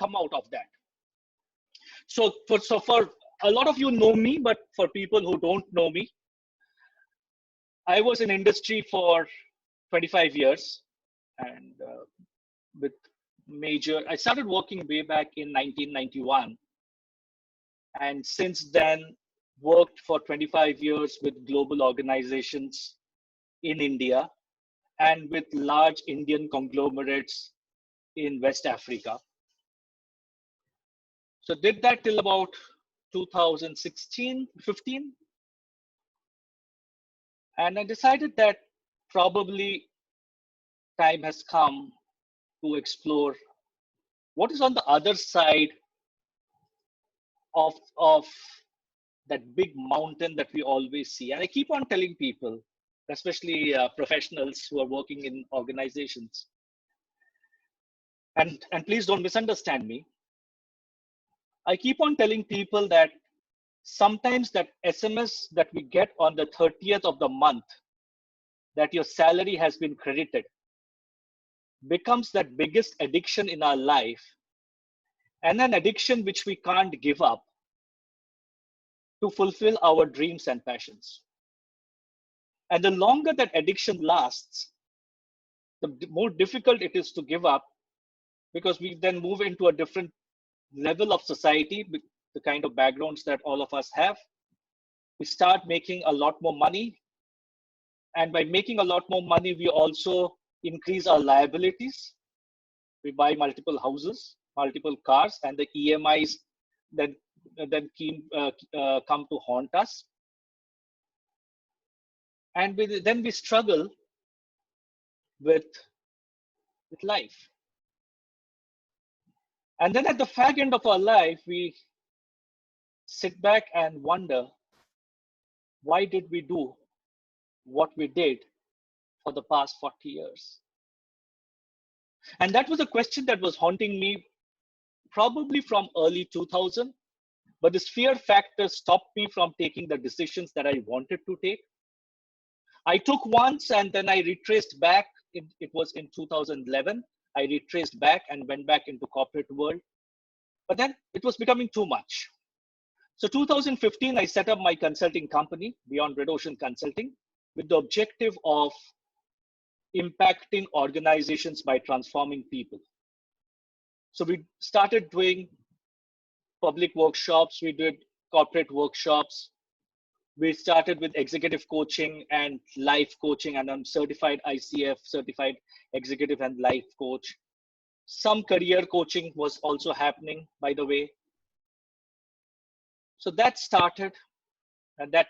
come out of that. So for a lot of you know me, but for people who don't know me, I was in industry for 25 years, and with I started working way back in 1991. And since then, worked for 25 years with global organizations in India and with large Indian conglomerates in West Africa. So did that till about 2016, 15. And I decided that probably time has come to explore what is on the other side of that big mountain that we always see. And I keep on telling people, especially professionals who are working in organizations, and please don't misunderstand me. I keep on telling people that sometimes that SMS that we get on the 30th of the month, that your salary has been credited, becomes that biggest addiction in our life, and an addiction which we can't give up to fulfill our dreams and passions. And the longer that addiction lasts, the more difficult it is to give up, because we then move into a different level of society with the kind of backgrounds that all of us have. We start making a lot more money. And by making a lot more money, we also increase our liabilities. We buy multiple houses, multiple cars, and the EMIs then come to haunt us. And then we struggle with life. And then at the fag end of our life, we sit back and wonder, why did we do what we did for the past 40 years? And that was a question that was haunting me probably from early 2000, but this fear factor stopped me from taking the decisions that I wanted to take. I took once and then I retraced back. It was in 2011. I retraced back and went back into corporate world, but then it was becoming too much. So 2015, I set up my consulting company, Beyond Red Ocean Consulting, with the objective of impacting organizations by transforming people. So we started doing public workshops, we did corporate workshops, we started with executive coaching and life coaching, and I'm certified ICF, certified executive and life coach. Some career coaching was also happening, by the way. So that started, and that,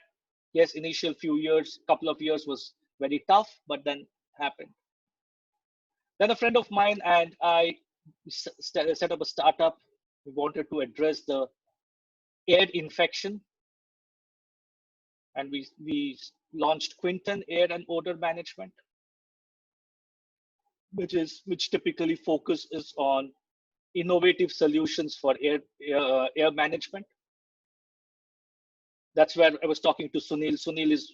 yes, initial few years, couple of years was very tough, but then happened. Then a friend of mine and I set up a startup. We wanted to address the air infection, and we launched Quinton Air and Odor Management, which typically focuses on innovative solutions for air management. That's where I was talking to Sunil. Sunil's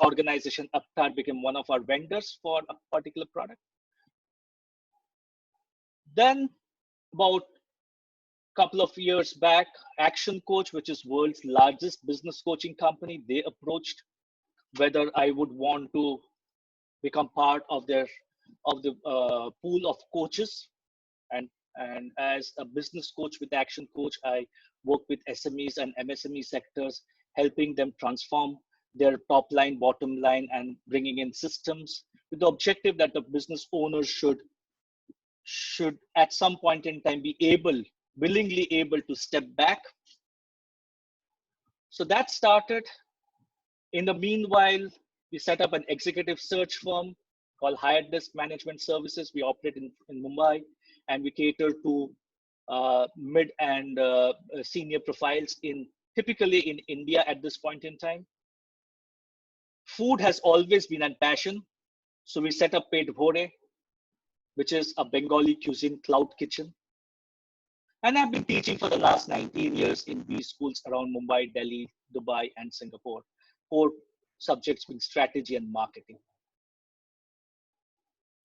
organization Aptar became one of our vendors for a particular product. Then about a couple of years back, Action Coach, which is world's largest business coaching company, they approached whether I would want to become part of the pool of coaches. And as a business coach with Action Coach, I work with SMEs and MSME sectors, helping them transform their top line, bottom line, and bringing in systems with the objective that the business owners should at some point in time be willingly able to step back. So that started. In the meanwhile, we set up an executive search firm called Hired Desk Management Services. We operate in Mumbai, and we cater to mid and senior profiles typically in India at this point in time. Food has always been a passion. So we set up Pet Bhore, which is a Bengali cuisine cloud kitchen. And I've been teaching for the last 19 years in these schools around Mumbai, Delhi, Dubai, and Singapore. 4 subjects being strategy and marketing.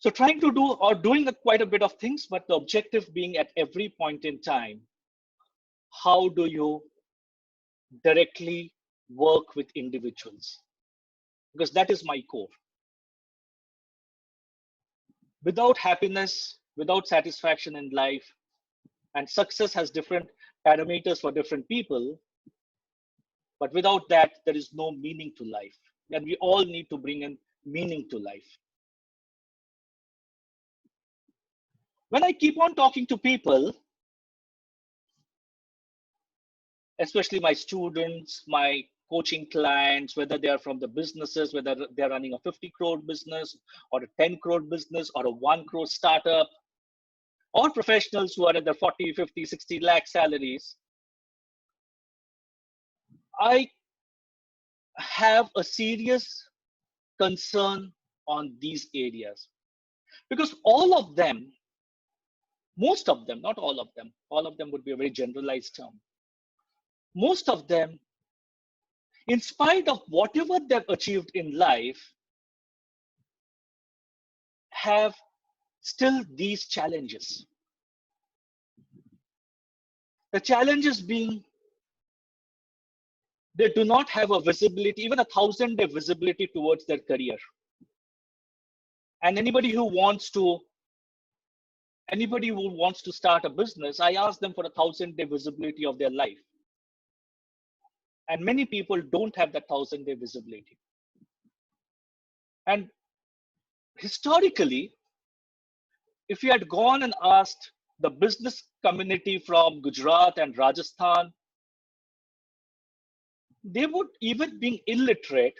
So trying to do or doing quite a bit of things, but the objective being at every point in time, how do you directly work with individuals? Because that is my core. Without happiness, without satisfaction in life, and success has different parameters for different people, but without that, there is no meaning to life. And we all need to bring in meaning to life. When I keep on talking to people, especially my students, my coaching clients, whether they are from the businesses, whether they're running a 50 crore business or a 10 crore business or a 1 crore startup, or professionals who are at the 40, 50, 60 lakh salaries, I have a serious concern on these areas because all of them, most of them, not all of them would be a very generalized term. Most of them, in spite of whatever they've achieved in life, have still these challenges. The challenges being they do not have a visibility, even 1,000-day visibility towards their career. And anybody who wants to start a business, I ask them for 1,000-day visibility of their life. And many people don't have that 1,000-day visibility. And historically, if you had gone and asked the business community from Gujarat and Rajasthan, they would, even being illiterate,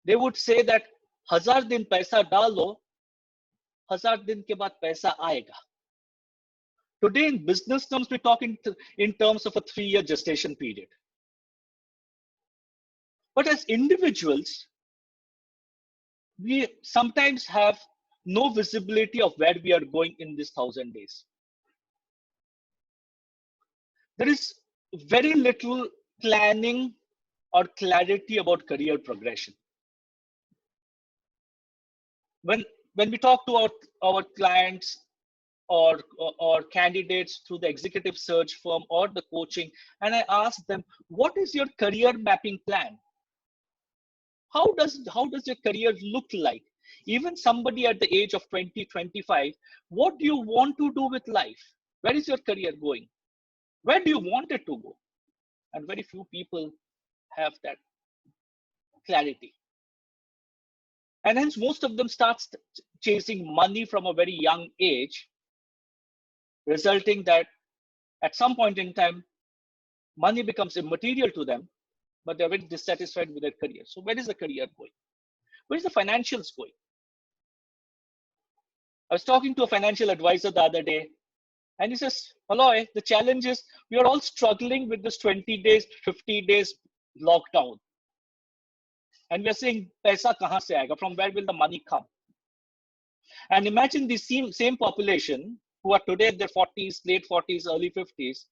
they would say that 1,000 din paisa dalo, 1,000 din ke baad paisa aayega. Today in business terms, we're talking in terms of a 3-year gestation period. But as individuals, we sometimes have no visibility of where we are going in this 1,000 days. There is very little planning or clarity about career progression. When we talk to our clients or candidates through the executive search firm or the coaching, and I ask them, what is your career mapping plan? How does your career look like? Even somebody at the age of 20, 25, what do you want to do with life? Where is your career going? Where do you want it to go? And very few people have that clarity. And hence most of them start chasing money from a very young age, resulting that at some point in time, money becomes immaterial to them, but they're very dissatisfied with their career. So where is the career going? Where is the financials going? I was talking to a financial advisor the other day, and he says, Aloy, the challenge is we are all struggling with this 20 days, 50 days lockdown. And we're saying, paisa kahan se aayega? From where will the money come? And imagine the same population who are today in their 40s, late 40s, early 50s,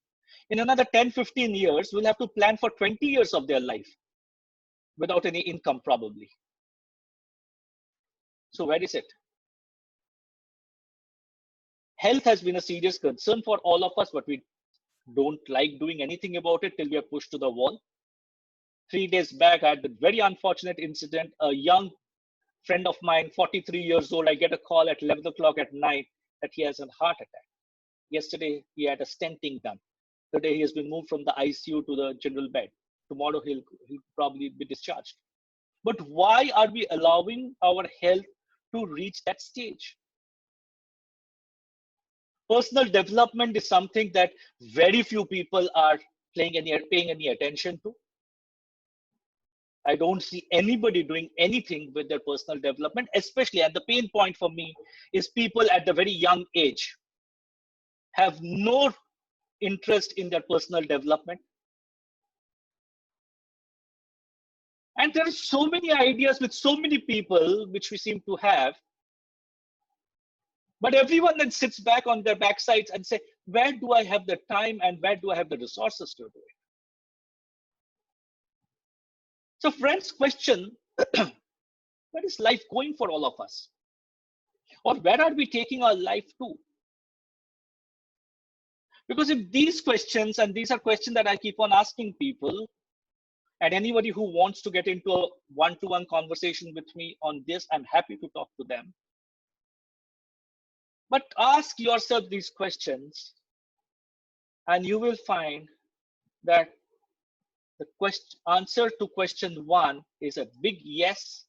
in another 10, 15 years, will have to plan for 20 years of their life without any income, probably. So where is it? Health has been a serious concern for all of us, but we don't like doing anything about it till we are pushed to the wall. 3 days back, I had a very unfortunate incident. A young friend of mine, 43 years old, I get a call at 11 o'clock at night that he has a heart attack. Yesterday, he had a stenting done. Today, he has been moved from the ICU to the general bed. Tomorrow, he'll probably be discharged. But why are we allowing our health to reach that stage? Personal development is something that very few people are paying any attention to. I don't see anybody doing anything with their personal development, especially, and the pain point for me is people at the very young age have no interest in their personal development. And there are so many ideas with so many people which we seem to have. But everyone then sits back on their backsides and say, where do I have the time and where do I have the resources to do it? So friends, question, where is life going for all of us? Or where are we taking our life to? Because if these questions, and these are questions that I keep on asking people, and anybody who wants to get into a one-to-one conversation with me on this, I'm happy to talk to them. But ask yourself these questions, and you will find that the answer to question 1 is a big yes.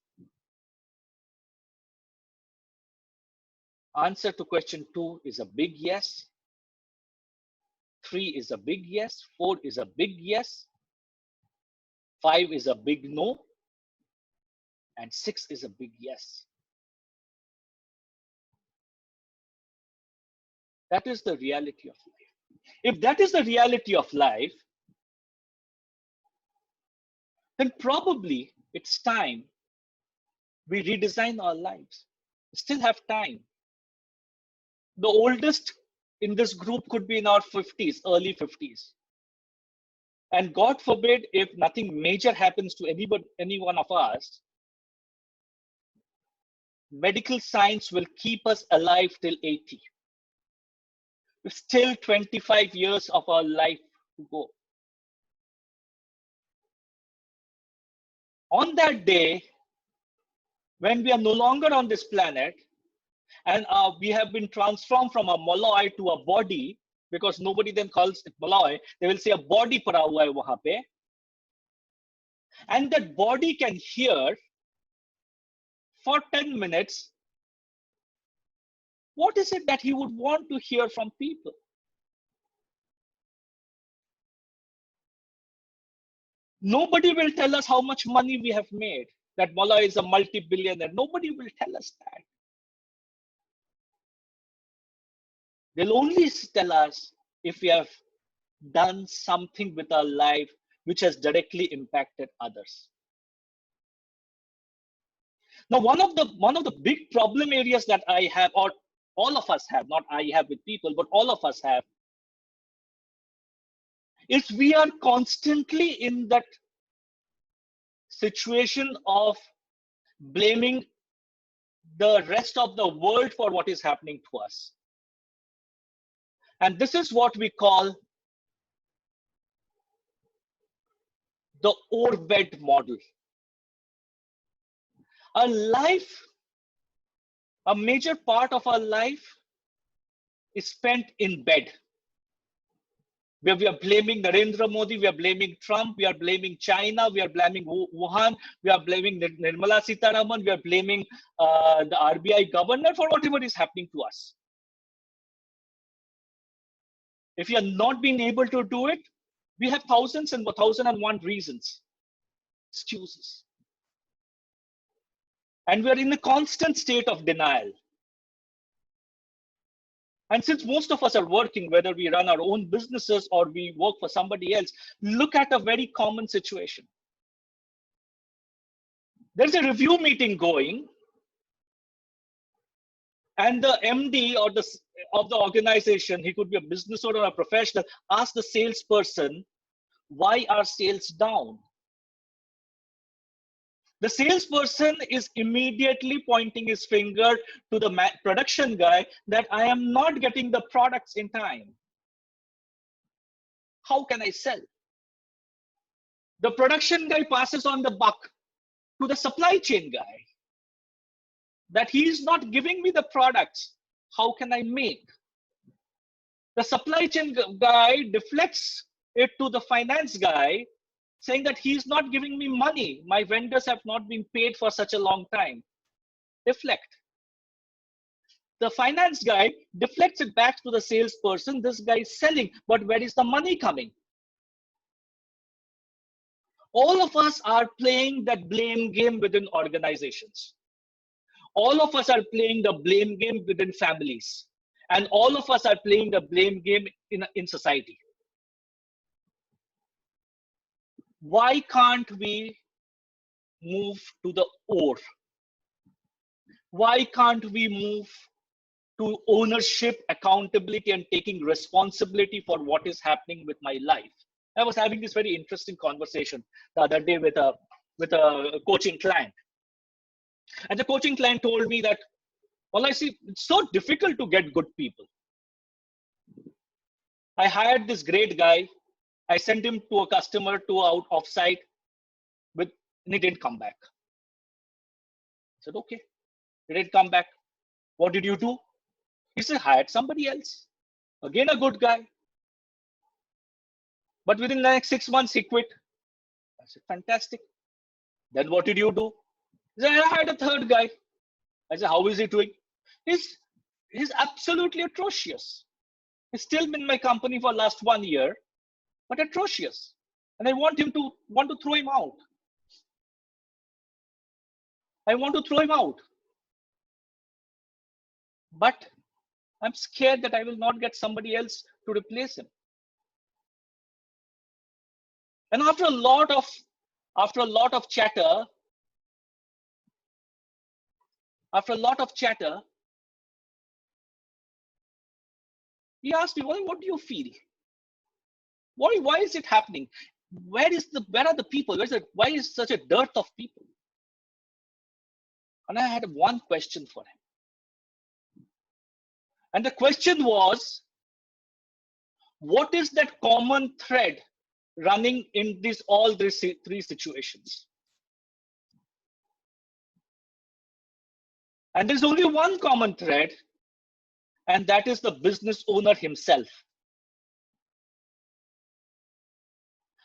Answer to question 2 is a big yes. 3 is a big yes. 4 is a big yes. 5 is a big no. And 6 is a big yes. That is the reality of life. If that is the reality of life, then probably it's time we redesign our lives. We still have time. The oldest in this group could be in our 50s, early 50s. And God forbid, if nothing major happens to any one of us, medical science will keep us alive till 80. With still 25 years of our life to go. On that day, when we are no longer on this planet, and we have been transformed from a molloy to a body, because nobody then calls it molloy, they will say a body para hua hai wahan pe. And that body can hear for 10 minutes, what is it that he would want to hear from people? Nobody will tell us how much money we have made, that molloy is a multi-billionaire. Nobody will tell us that. They'll only tell us if we have done something with our life which has directly impacted others. Now, one of the big problem areas that I have, or all of us have, not I have with people, but all of us have, is we are constantly in that situation of blaming the rest of the world for what is happening to us. And this is what we call the Orbed model. Our life, a major part of our life is spent in bed. Where we are blaming Narendra Modi, we are blaming Trump, we are blaming China, we are blaming Wuhan, we are blaming Nirmala Sitharaman, we are blaming the RBI governor for whatever is happening to us. If you are not being able to do it, we have thousands and 1,001 reasons, excuses. And we are in a constant state of denial. And since most of us are working, whether we run our own businesses or we work for somebody else, look at a very common situation. There's a review meeting going, and the MD or of the organization, he could be a business owner or a professional, asks the salesperson, why are sales down? The salesperson is immediately pointing his finger to the production guy that I am not getting the products in time. How can I sell? The production guy passes on the buck to the supply chain guy that he is not giving me the products. How can I make? The supply chain guy deflects it to the finance guy, saying that he's not giving me money. My vendors have not been paid for such a long time. Deflect. The finance guy deflects it back to the salesperson. This guy is selling, but where is the money coming? All of us are playing that blame game within organizations. All of us are playing the blame game within families. And all of us are playing the blame game in society. Why can't we move to the or? Why can't we move to ownership, accountability, and taking responsibility for what is happening with my life? I was having this very interesting conversation the other day with a coaching client. And the coaching client told me that Well, I see it's so difficult to get good people. I hired this great guy. I sent him to a customer to out offsite with, and he didn't come back. I said, okay, he didn't come back. What did you do? He said, hired somebody else. Again, a good guy. But within the next 6 months, he quit. I said, fantastic. Then what did you do? He said, I hired a third guy. I said, how is he doing? He's absolutely atrocious. He's still been in my company for last 1 year, but atrocious. And I want to throw him out. I want to throw him out. But I'm scared that I will not get somebody else to replace him. And after a lot of chatter, he asked me, well, what do you feel? Why is it happening? Where are the people? Why is such a dearth of people? And I had one question for him. And the question was, what is that common thread running in all these three situations? And there's only one common thread, and that is the business owner himself.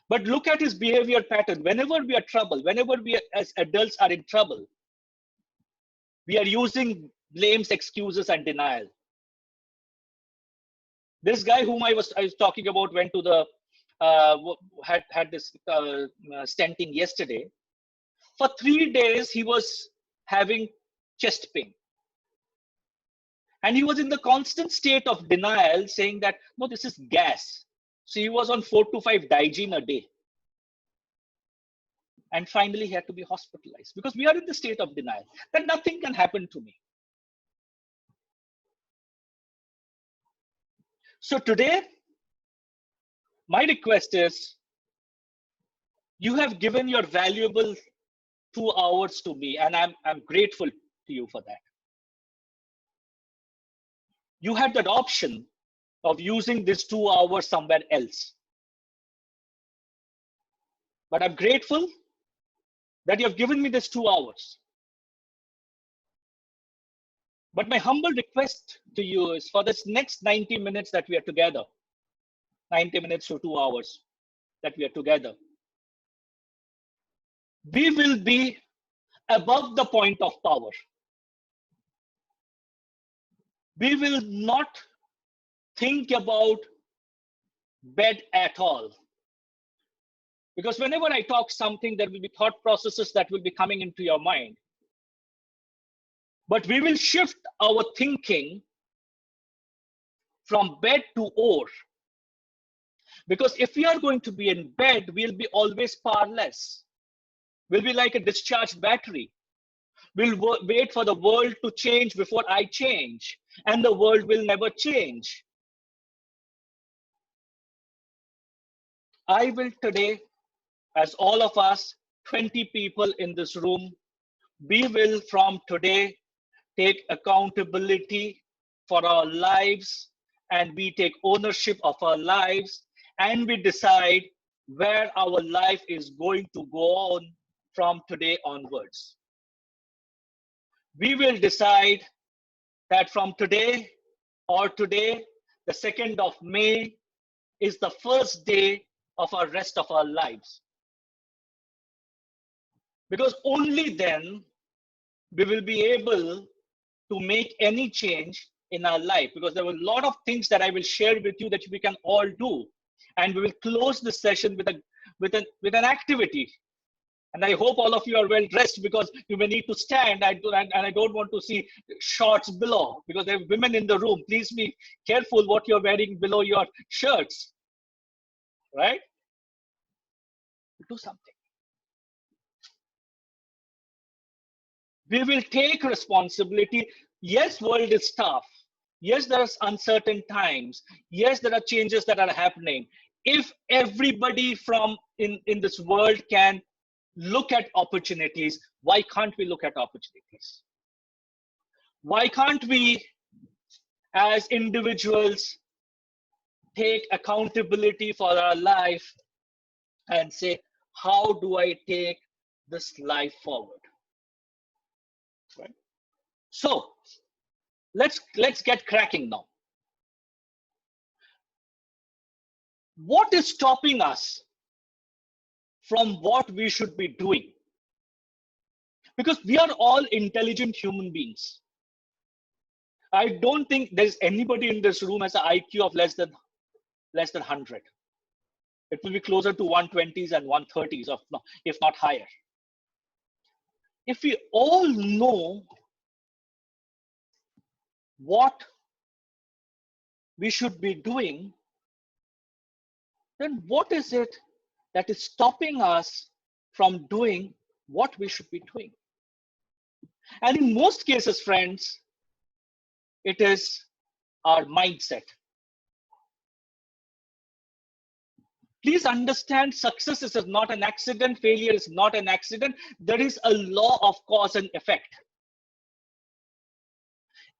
But look at his behavior pattern. Whenever we are troubled, whenever we as adults are in trouble, we are using blames, excuses, and denial. This guy whom I was talking about went to the had this stenting yesterday. For 3 days, he was having chest pain. And he was in the constant state of denial, saying that, no, this is gas. So he was on 4 to 5 Digene a day. And finally, he had to be hospitalized because we are in the state of denial that nothing can happen to me. So today, my request is, you have given your valuable 2 hours to me, and I'm grateful to you for that. You had that option of using this 2 hours somewhere else. But I'm grateful that you have given me this 2 hours. But my humble request to you is for this next 90 minutes that we are together, 90 minutes to 2 hours that we are together, we will be above the point of power. We will not think about bed at all. Because whenever I talk something, there will be thought processes that will be coming into your mind. But we will shift our thinking from bed to or. Because if we are going to be in bed, we'll be always powerless. We'll be like a discharged battery. We'll wait for the world to change before I change, and the world will never change. I will today, as all of us, 20 people in this room, we will from today take accountability for our lives, and we take ownership of our lives, and we decide where our life is going to go on from today onwards. We will decide that from today, the 2nd of May, is the first day of our rest of our lives. Because only then we will be able to make any change in our life. Because there were a lot of things that I will share with you that we can all do. And we will close this session with an activity. And I hope all of you are well dressed, because you may need to stand. And I don't want to see shorts below, because there are women in the room. Please be careful what you're wearing below your shirts, right? Do something. We will take responsibility. Yes, world is tough. Yes, there are uncertain times. Yes, there are changes that are happening. If everybody from in this world can look at opportunities, why can't we look at opportunities? Why can't we, as individuals, take accountability for our life and say, how do I take this life forward? Right? So let's get cracking now. What is stopping us from what we should be doing? Because we are all intelligent human beings. I don't think there's anybody in this room has an IQ of less than 100. It will be closer to 120s and 130s, if not higher. If we all know what we should be doing, then what is it that is stopping us from doing what we should be doing? And in most cases, friends, it is our mindset. Please understand, success is not an accident, failure is not an accident. There is a law of cause and effect.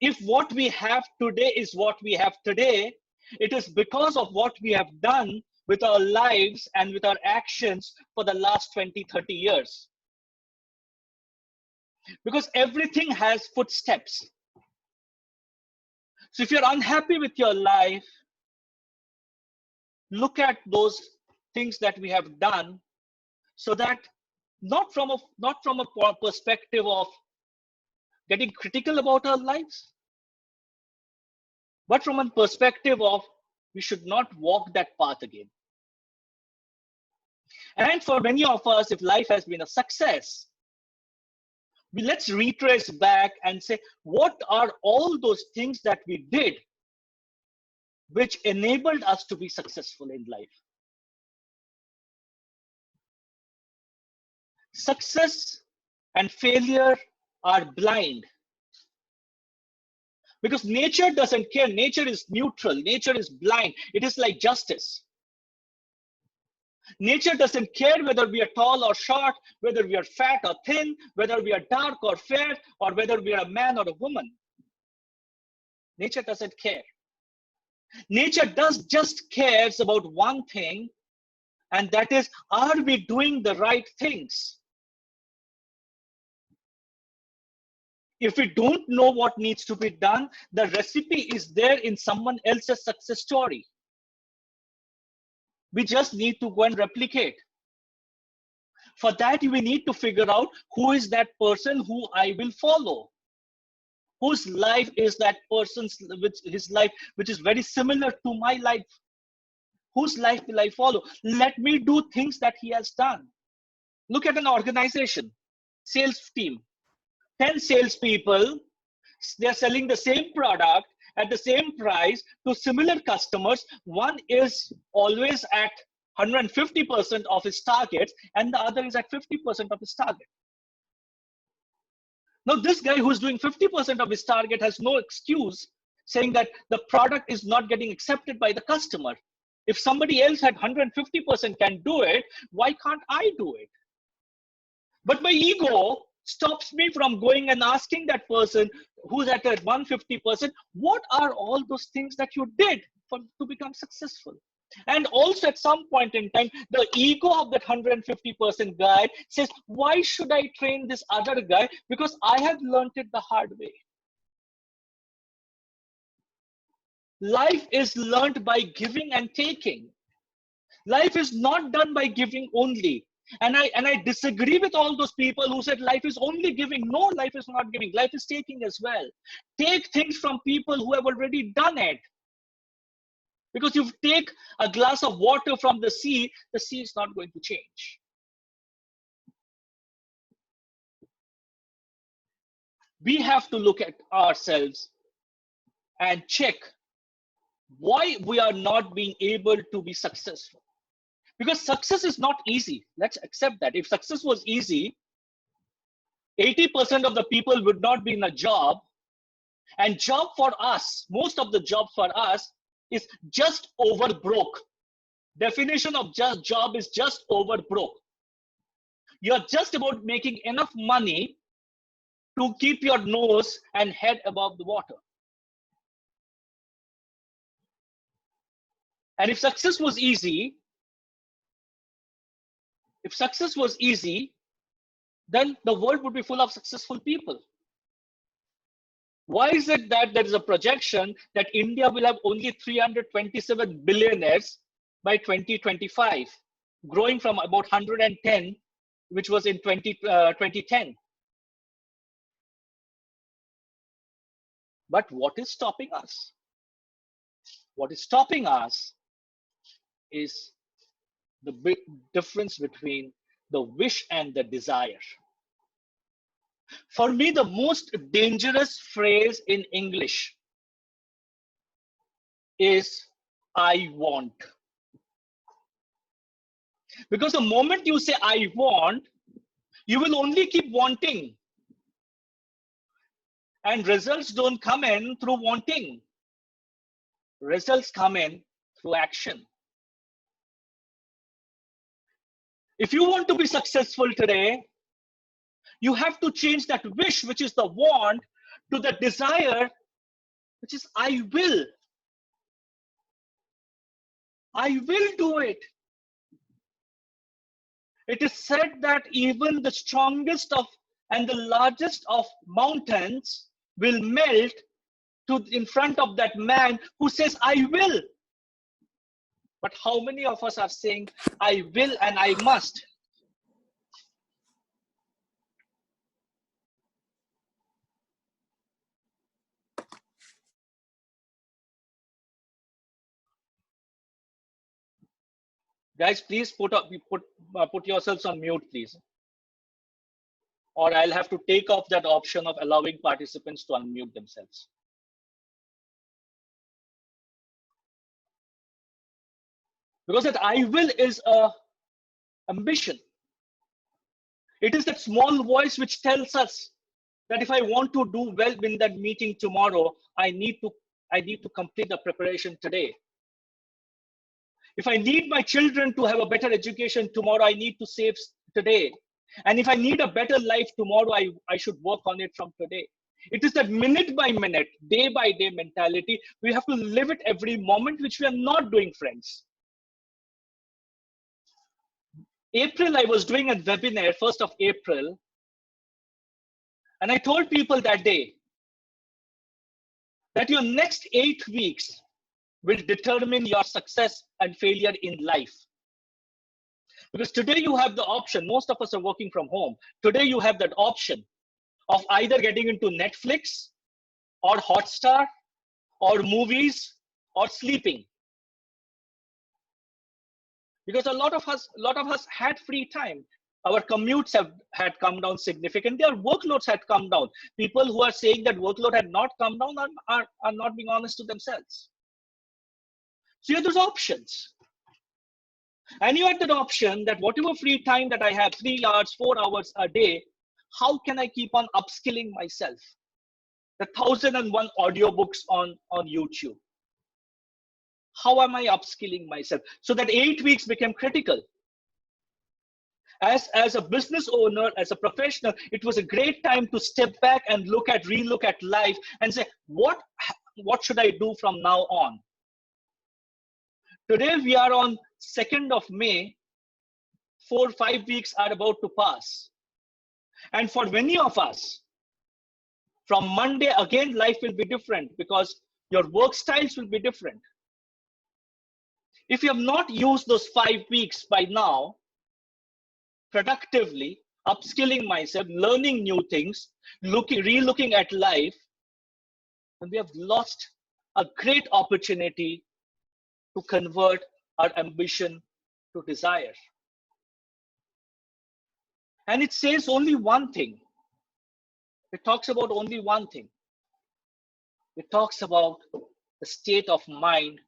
If what we have today is what we have today, it is because of what we have done with our lives and with our actions for the last 20, 30 years. Because everything has footsteps. So if you're unhappy with your life, look at those things that we have done, so that not from a perspective of getting critical about our lives, but from a perspective of we should not walk that path again. And for many of us, if life has been a success, let's retrace back and say, what are all those things that we did which enabled us to be successful in life? Success and failure are blind, because nature doesn't care. Nature is neutral. Nature is blind. It is like justice. Nature doesn't care whether we are tall or short, whether we are fat or thin, whether we are dark or fair, or whether we are a man or a woman. Nature doesn't care. Nature just cares about one thing, and that is, are we doing the right things? If we don't know what needs to be done, the recipe is there in someone else's success story. We just need to go and replicate. For that, we need to figure out who is that person who I will follow. Whose life is that person's, his life, which is very similar to my life? Whose life will I follow? Let me do things that he has done. Look at an organization, sales team, 10 salespeople, they're selling the same product at the same price to similar customers. One is always at 150% of his targets, and the other is at 50% of his target. Now, this guy who's doing 50% of his target has no excuse saying that the product is not getting accepted by the customer. If somebody else at 150% can do it, why can't I do it? But my ego stops me from going and asking that person who's at 150%, what are all those things that you did to become successful? And also at some point in time, the ego of that 150% guy says, why should I train this other guy? Because I have learned it the hard way. Life is learned by giving and taking. Life is not done by giving only. And I disagree with all those people who said life is only giving. No, life is not giving. Life is taking as well. Take things from people who have already done it. Because if you take a glass of water from the sea is not going to change. We have to look at ourselves and check why we are not being able to be successful. Because success is not easy. Let's accept that. If success was easy, 80% of the people would not be in a job. And job for us, most of the job for us is just over broke. Definition of just job is just over broke. You're just about making enough money to keep your nose and head above the water. And if success was easy, then the world would be full of successful people. Why is it that there is a projection that India will have only 327 billionaires by 2025, growing from about 110, which was in 2010? But what is stopping us? What is stopping us is the big difference between the wish and the desire. For me, the most dangerous phrase in English is I want. Because the moment you say I want, you will only keep wanting. And results don't come in through wanting. Results come in through action. If you want to be successful today, you have to change that wish, which is the want, to the desire, which is I will. I will do it. It is said that even the strongest of and the largest of mountains will melt in front of that man who says, I will. But how many of us are saying, I will and I must? Guys, please put yourselves on mute, please. Or I'll have to take off that option of allowing participants to unmute themselves. Because that I will is a ambition. It is that small voice which tells us that if I want to do well in that meeting tomorrow, I need to complete the preparation today. If I need my children to have a better education tomorrow, I need to save today. And if I need a better life tomorrow, I should work on it from today. It is that minute by minute, day by day mentality. We have to live it every moment, which we are not doing, friends. April, I was doing a webinar, 1st of April. And I told people that day that your next 8 weeks will determine your success and failure in life. Because today you have the option, most of us are working from home. Today you have that option of either getting into Netflix or Hotstar or movies or sleeping. Because a lot of us had free time. Our commutes had come down significantly. Our workloads had come down. People who are saying that workload had not come down are not being honest to themselves. So you have those options. And you had that option that whatever free time that I have, 3 hours, 4 hours a day, how can I keep on upskilling myself? The 1001 audiobooks on YouTube. How am I upskilling myself? So that 8 weeks became critical. As a business owner, as a professional, it was a great time to step back and relook at life and say, what should I do from now on? Today we are on 2nd of May, 4 or 5 weeks are about to pass. And for many of us, from Monday, again, life will be different because your work styles will be different. If you have not used those 5 weeks by now, productively, upskilling myself, learning new things, relooking at life, then we have lost a great opportunity to convert our ambition to desire. And it says only one thing. It talks about only one thing. It talks about the state of mind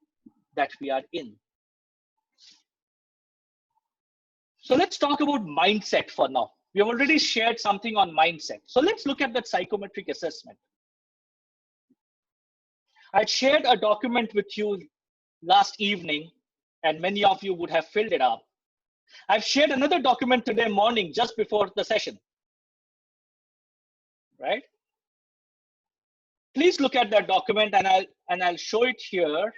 that we are in. So let's talk about mindset for now. We have already shared something on mindset. So let's look at that psychometric assessment. I shared a document with you last evening, and many of you would have filled it up. I've shared another document today morning, just before the session. right? Please look at that document, and I'll show it here.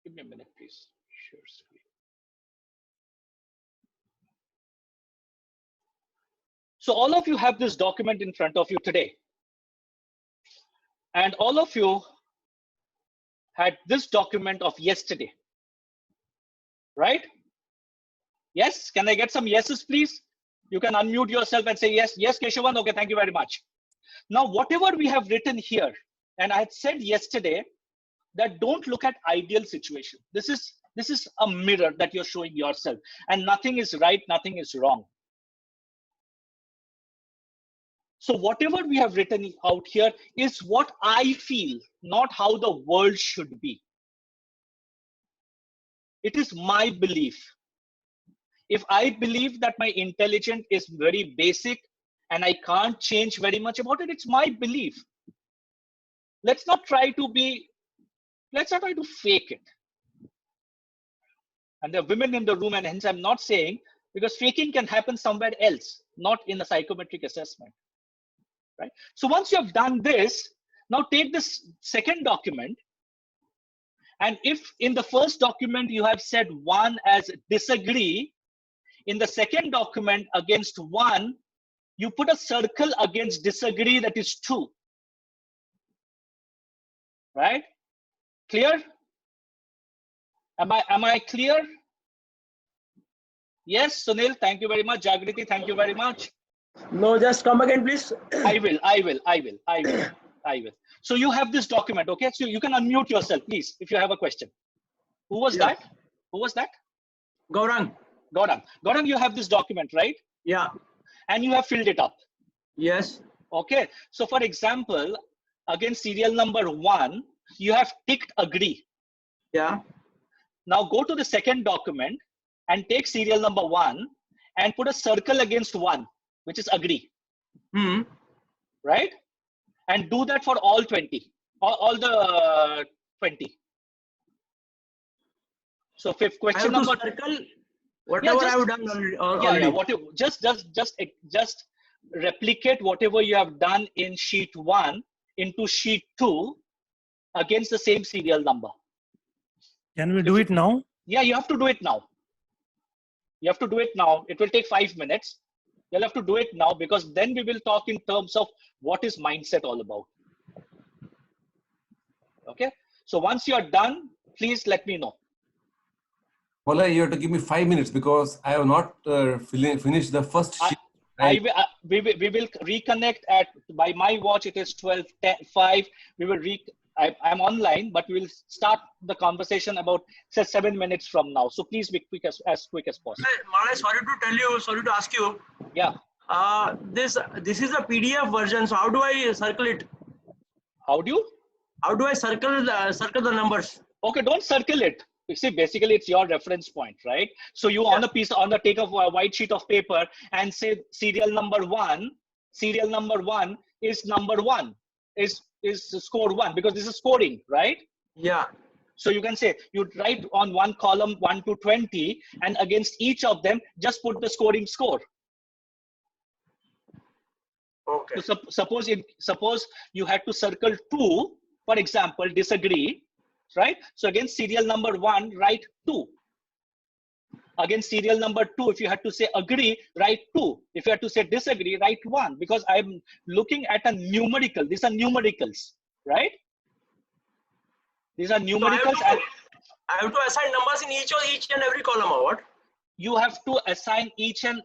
Give me a minute, please. Share screen. So all of you have this document in front of you today. And all of you had this document of yesterday, right? Yes, can I get some yeses, please? You can unmute yourself and say yes. Yes, Keshavan, okay, thank you very much. Now, whatever we have written here, and I had said yesterday that don't look at ideal situation. This is a mirror that you're showing yourself, and nothing is right, nothing is wrong. So whatever we have written out here is what I feel, not how the world should be. It is my belief. If I believe that my intelligence is very basic and I can't change very much about it, it's my belief. Let's not try to fake it. And there are women in the room, and hence I'm not saying, because faking can happen somewhere else, not in a psychometric assessment. Right? So once you have done this, now take this second document, and if in the first document you have said 1 as disagree, in the second document against 1, you put a circle against disagree, that is 2. Right? Clear? Am I clear? Yes, Sunil, thank you very much. Jagriti, thank you very much. No, just come again, please. I will. So you have this document, okay? So you can unmute yourself, please, if you have a question. Who was that? Who was that? Gaurang. Gaurang, you have this document, right? Yeah. And you have filled it up. Yes. Okay. So for example, against serial number 1, you have ticked agree. Yeah. Now go to the second document and take serial number 1 and put a circle against 1, which is agree. Right? And do that for all 20, all the 20. So fifth question number. Circle whatever I have done already. Yeah, whatever. Just replicate whatever you have done in sheet 1 into sheet 2 against the same serial number. Can we do it now? Yeah, you have to do it now. You have to do it now. It will take 5 minutes. You'll have to do it now, because then we will talk in terms of what is mindset all about. Okay. So once you are done, please let me know. Well, you have to give me 5 minutes because I have not finished the first sheet. We will reconnect at, by my watch, it is 12:05. We will I'm online, but we will start the conversation about, say, 7 minutes from now. So please be quick as quick as possible. Malay, sorry to ask you. Yeah. This is a PDF version. So how do I circle it? How do I circle the numbers? Okay, don't circle it. You see, basically it's your reference point, right? So you take a white sheet of paper and say serial number 1 is number 1, is score 1, because this is scoring, right? Yeah. So you can say, you write on one column 1 to 20, and against each of them, just put the scoring score. Okay. So suppose you had to circle 2, for example, disagree, right? So against serial number 1, write 2. Against serial number 2, if you had to say agree, write 2. If you had to say disagree, write 1, because I'm looking at a numerical. These are numericals, right? These are numericals. So I have to assign numbers in each and every column, or what? You have to assign each and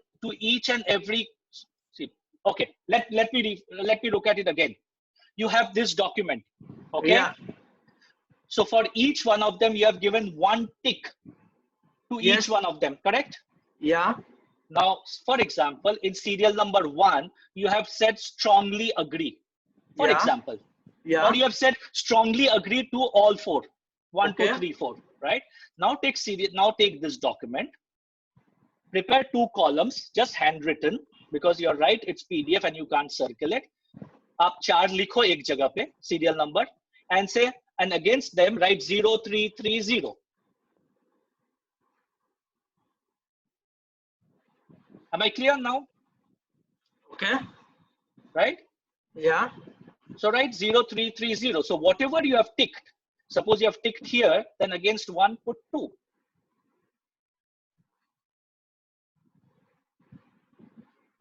every. See, okay. Let me look at it again. You have this document, okay? Yeah. So for each one of them, you have given 1 tick to each one of them, correct? Yeah. Now, for example, in serial number 1, you have said strongly agree, for example. Yeah. Or you have said strongly agree to all 4. 1, Okay. 2, 3, 4, right? Now take this document, prepare 2 columns, just handwritten, because you're right, it's PDF and you can't circle it. आप 4 लिखो एक जगह पे serial number and say, and against them write 0330. Am I clear now? Okay. Right? Yeah. So write 0330. So whatever you have ticked, suppose you have ticked here, then against 1 put 2.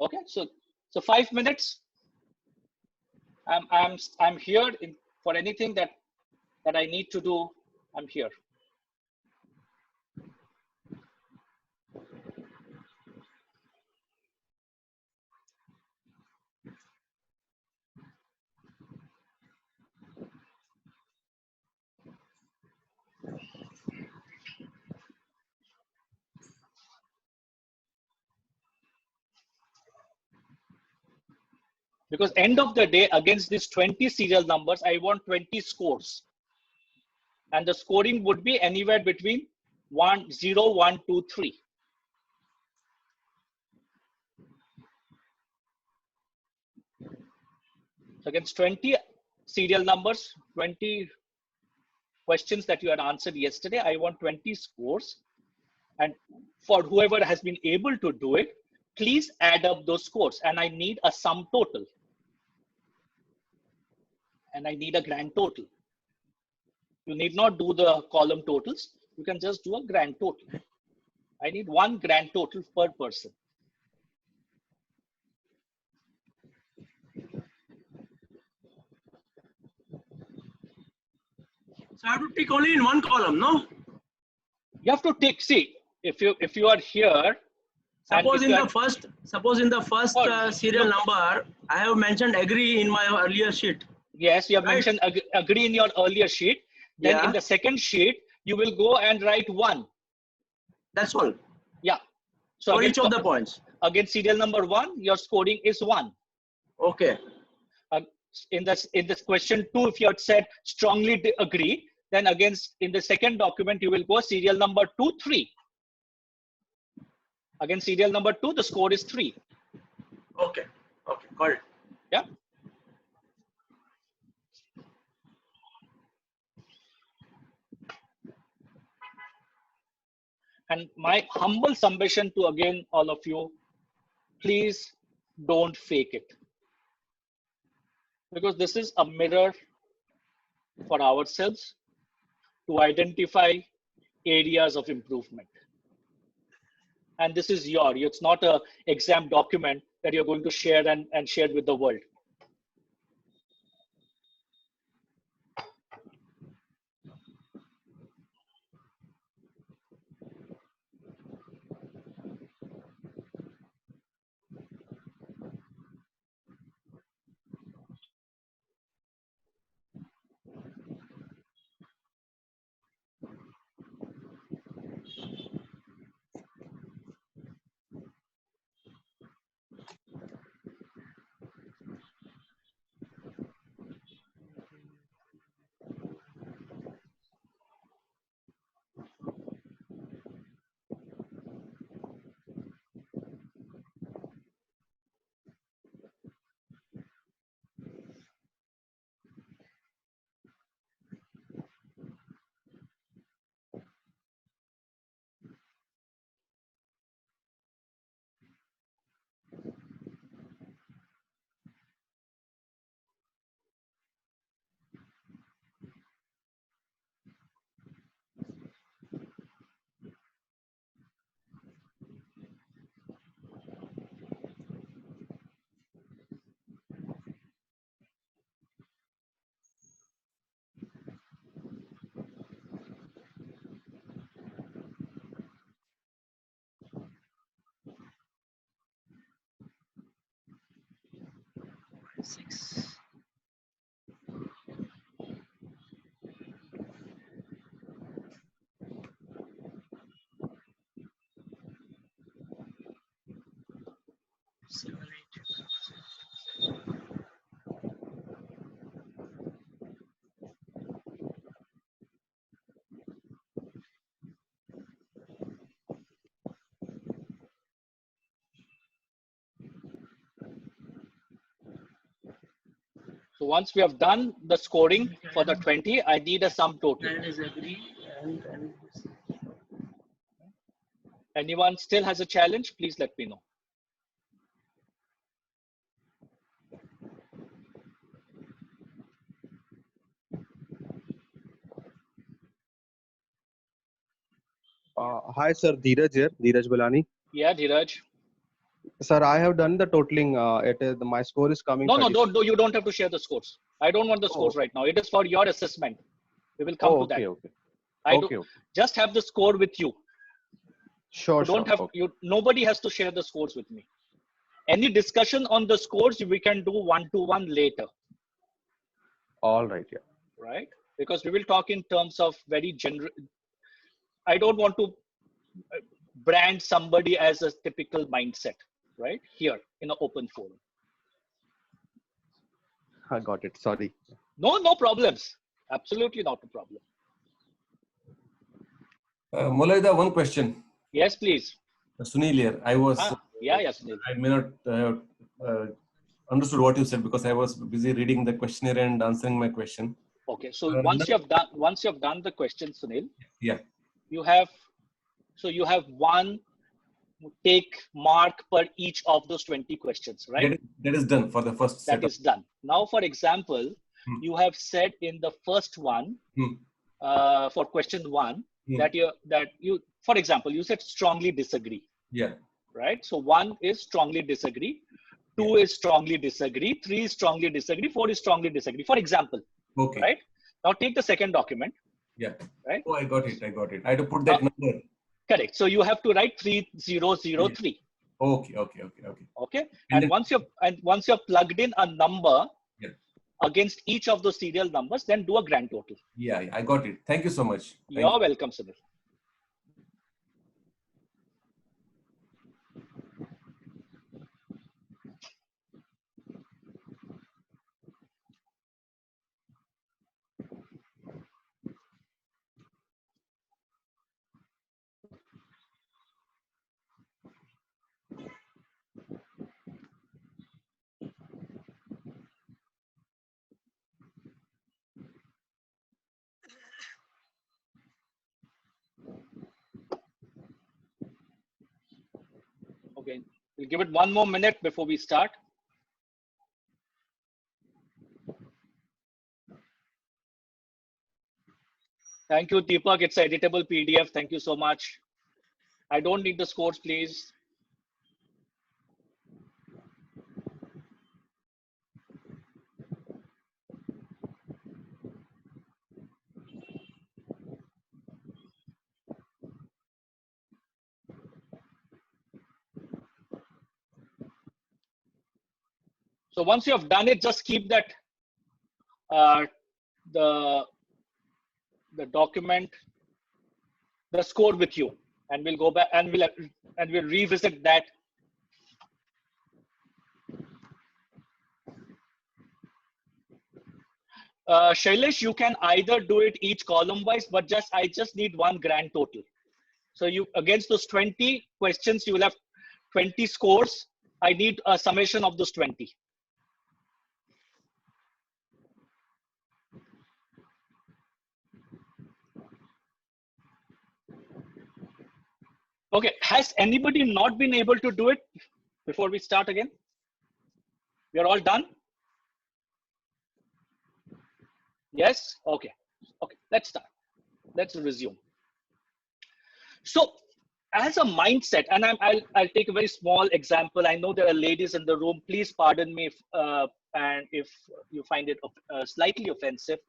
Okay, so 5 minutes. I'm here for anything that I need to do. I'm here. Because end of the day, against these 20 serial numbers, I want 20 scores. And the scoring would be anywhere between 1, 0, 1, 2, 3. So against 20 serial numbers, 20 questions that you had answered yesterday, I want 20 scores. And for whoever has been able to do it, please add up those scores. And I need a sum total. And I need a grand total. You need not do the column totals. You can just do a grand total. I need one grand total per person. So I have to tick only in one column, no? You have to tick. See, if you are here, Suppose in the first serial look, number, I have mentioned agree in my earlier sheet. yes, you have Right. mentioned agree in your earlier sheet. Then Yeah. in the second sheet, you will go and write 1. That's all. Yeah. So For again, each of the points. again, serial number 1, your scoring is 1. Okay. In this question 2, if you had said strongly agree, then again in the second document you will go serial number 2, 3. Again, serial number 2, the score is 3. Okay. Okay. Got it. Yeah. And my humble submission to again all of you, please don't fake it. Because this is a mirror for ourselves to identify areas of improvement. And this is it's not an exam document that you're going to share and share with the world. So once we have done the scoring for the 20, I need a sum total. And is agree and Anyone still has a challenge, please let me know. Hi, sir. Dheeraj here. Dheeraj Balani. Yeah, Dheeraj. Sir, I have done the totaling. My score is coming. No, 36. you don't have to share the scores. I don't want the scores right now. It is for your assessment. We will come to that. Okay. Okay. Just have the score with you. Sure. Nobody has to share the scores with me. Any discussion on the scores we can do one-to-one later. All right. Yeah. Right? Because we will talk in terms of very general. I don't want to brand somebody as a typical mindset, right? Here in an open forum. I got it. Sorry. No problems. Absolutely not a problem. Molaida, one question. Yes, please. Sunil here. I was. Sunil. I may not have understood what you said because I was busy reading the questionnaire and answering my question. Okay. So once you have done the question, Sunil. Yeah. You have one take mark per each of those 20 questions, right? That is done for the first set. That is done. Now, for example, you have said in the first one, for question 1, that you, for example, you said strongly disagree. Yeah. Right. So 1 is strongly disagree, 2 is strongly disagree, 3 is strongly disagree, 4 is strongly disagree. For example. Okay. Right. Now take the second document. Yeah. Right. Oh, I got it. I had to put that number. Correct. So you have to write 3003. Okay. Okay. And once you've plugged in a number against each of those serial numbers, then do a grand total. Yeah, I got it. Thank you so much. You're welcome, Sunil. Okay, we'll give it one more minute before we start. Thank you, Deepak. It's an editable PDF. Thank you so much. I don't need the scores, please. So once you have done it, just keep that the document, the score with you, and we'll go back and we'll revisit that. Shailesh, you can either do it each column wise, but I just need one grand total. So you, against those 20 questions, you will have 20 scores. I need a summation of those 20. Okay, has anybody not been able to do it before we start again? We are all done? Yes? Okay, let's start. Let's resume. So as a mindset, and I'll take a very small example. I know there are ladies in the room. Please pardon me if you find it slightly offensive,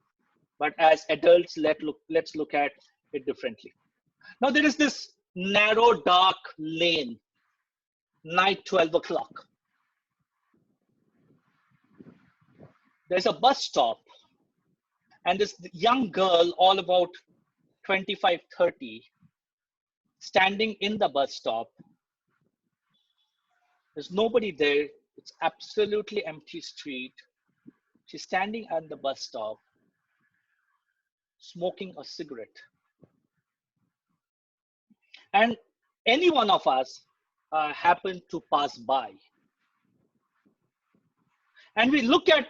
but as adults, let's look at it differently. Now there is this narrow, dark lane, night 12 o'clock. There's a bus stop, and this young girl, all about 25, 30, standing in the bus stop. There's nobody there. It's absolutely empty street. She's standing at the bus stop, smoking a cigarette. And any one of us happened to pass by. And we look at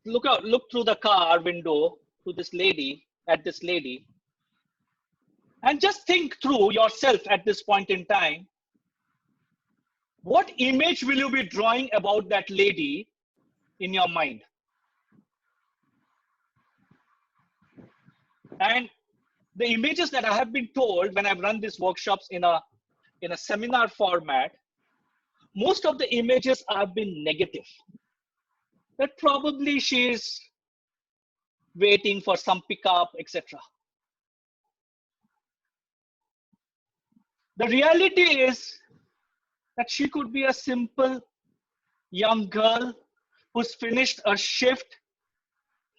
look through the car window to this lady, at this lady, and just think through yourself at this point in time. What image will you be drawing about that lady in your mind? And the images that I have been told when I've run these workshops in a seminar format, most of the images have been negative. That probably she's waiting for some pickup, etc. The reality is that she could be a simple young girl who's finished a shift,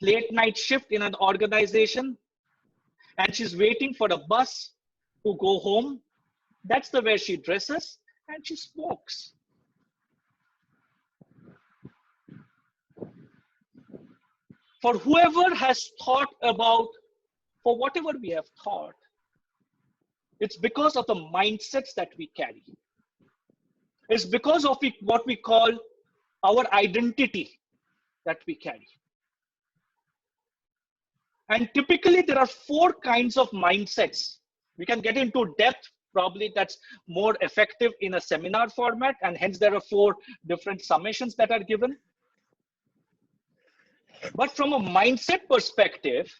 late night shift in an organization, and she's waiting for a bus to go home. That's the way she dresses, and she smokes. For whoever has thought about, for whatever we have thought, it's because of the mindsets that we carry. It's because of what we call our identity that we carry. And typically there are 4 kinds of mindsets. We can get into depth, probably that's more effective in a seminar format, and hence there are 4 different summations that are given. But from a mindset perspective,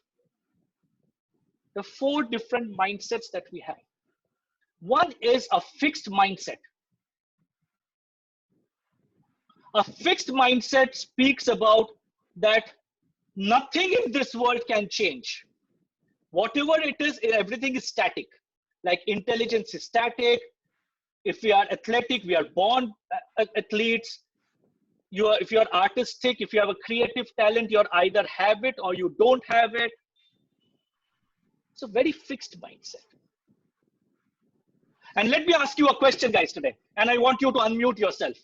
the 4 different mindsets that we have. One is a fixed mindset. A fixed mindset speaks about that nothing in this world can change. Whatever it is, everything is static. Like intelligence is static. If we are athletic, we are born athletes. If you're artistic, if you have a creative talent, you either have it or you don't have it. It's a very fixed mindset. And let me ask you a question, guys, today. And I want you to unmute yourself.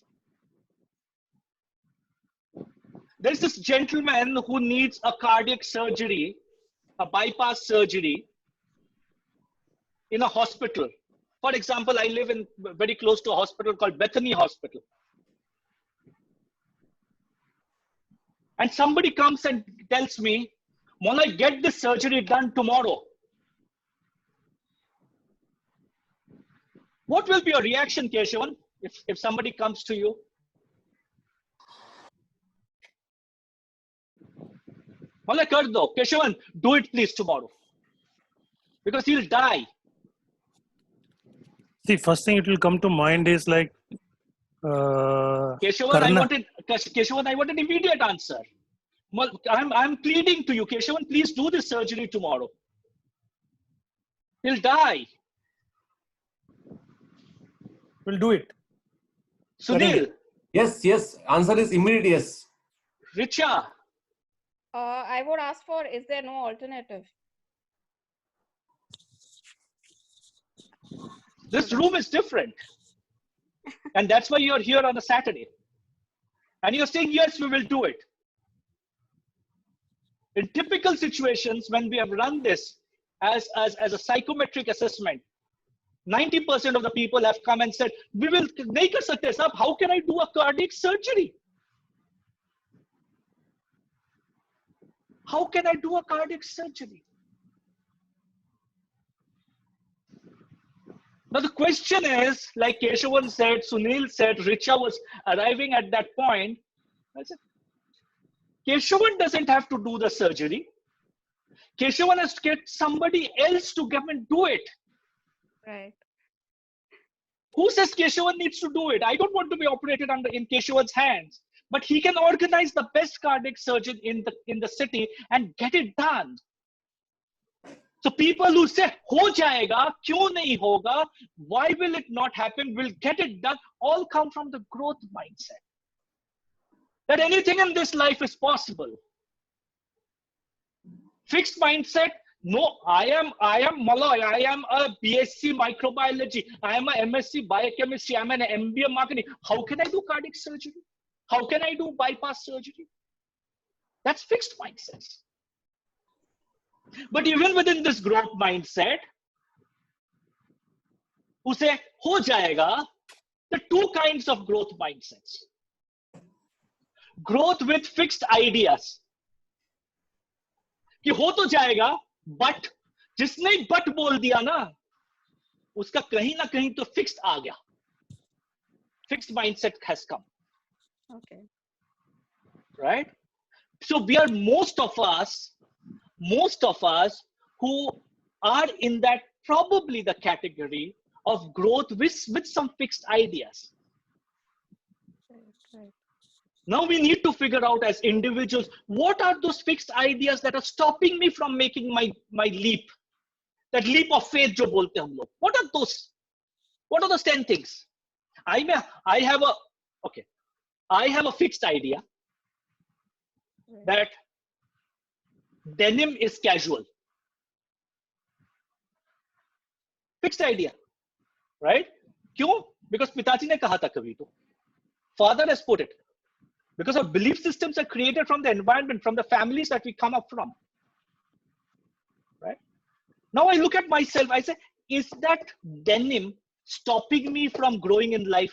There's this gentleman who needs a cardiac surgery, a bypass surgery in a hospital. For example, I live in very close to a hospital called Bethany Hospital. And somebody comes and tells me, Mola, get this surgery done tomorrow. What will be your reaction, Keshavan, if somebody comes to you? Mola, kar do. Keshavan, do it please tomorrow. Because he'll die. The first thing it will come to mind is like Keshavan, I want an immediate answer. I'm pleading to you, Keshavan, please do this surgery tomorrow. He'll die. We'll do it. Sunil. Yes, yes. Answer is immediate yes. Richa. I would ask for, is there no alternative? This room is different. And that's why you're here on a Saturday. And you're saying, yes, we will do it. In typical situations, when we have run this as a psychometric assessment, 90% of the people have come and said, we will make us a test up. How can I do a cardiac surgery? How can I do a cardiac surgery? Now the question is, like Keshavan said, Sunil said, Richa was arriving at that point. I said, Keshavan doesn't have to do the surgery. Keshavan has to get somebody else to come and do it. Right. Who says Keshavan needs to do it? I don't want to be operated in Keshavan's hands, but he can organize the best cardiac surgeon in the city and get it done. So people who say, ho jayega, kyun nahi hoga, why will it not happen, will get it done, all come from the growth mindset. That anything in this life is possible. Fixed mindset, no, I am Malloy, I am a BSc microbiology, I am a MSc biochemistry, I am an MBA marketing. How can I do cardiac surgery? How can I do bypass surgery? That's fixed mindsets. But even within this growth mindset, who say, ho jayega, there are 2 kinds of growth mindsets. Growth with fixed ideas. कि हो तो जाएगा, but जिसने but बोल दिया ना, उसका कहीं ना कहीं तो fixed आ गया. Fixed mindset has come. Okay. Right? So we are most of us who are in that probably the category of growth with some fixed ideas. Right. Now we need to figure out as individuals, what are those fixed ideas that are stopping me from making my leap? That leap of faith jo bolte hum log. What are those? What are those 10 things? I have a fixed idea that denim is casual. Fixed idea, right? Kyun? Because Pitaji ne kaha tha kabhi to. Father has put it. Because our belief systems are created from the environment, from the families that we come up from. Right? Now I look at myself, I say, is that denim stopping me from growing in life?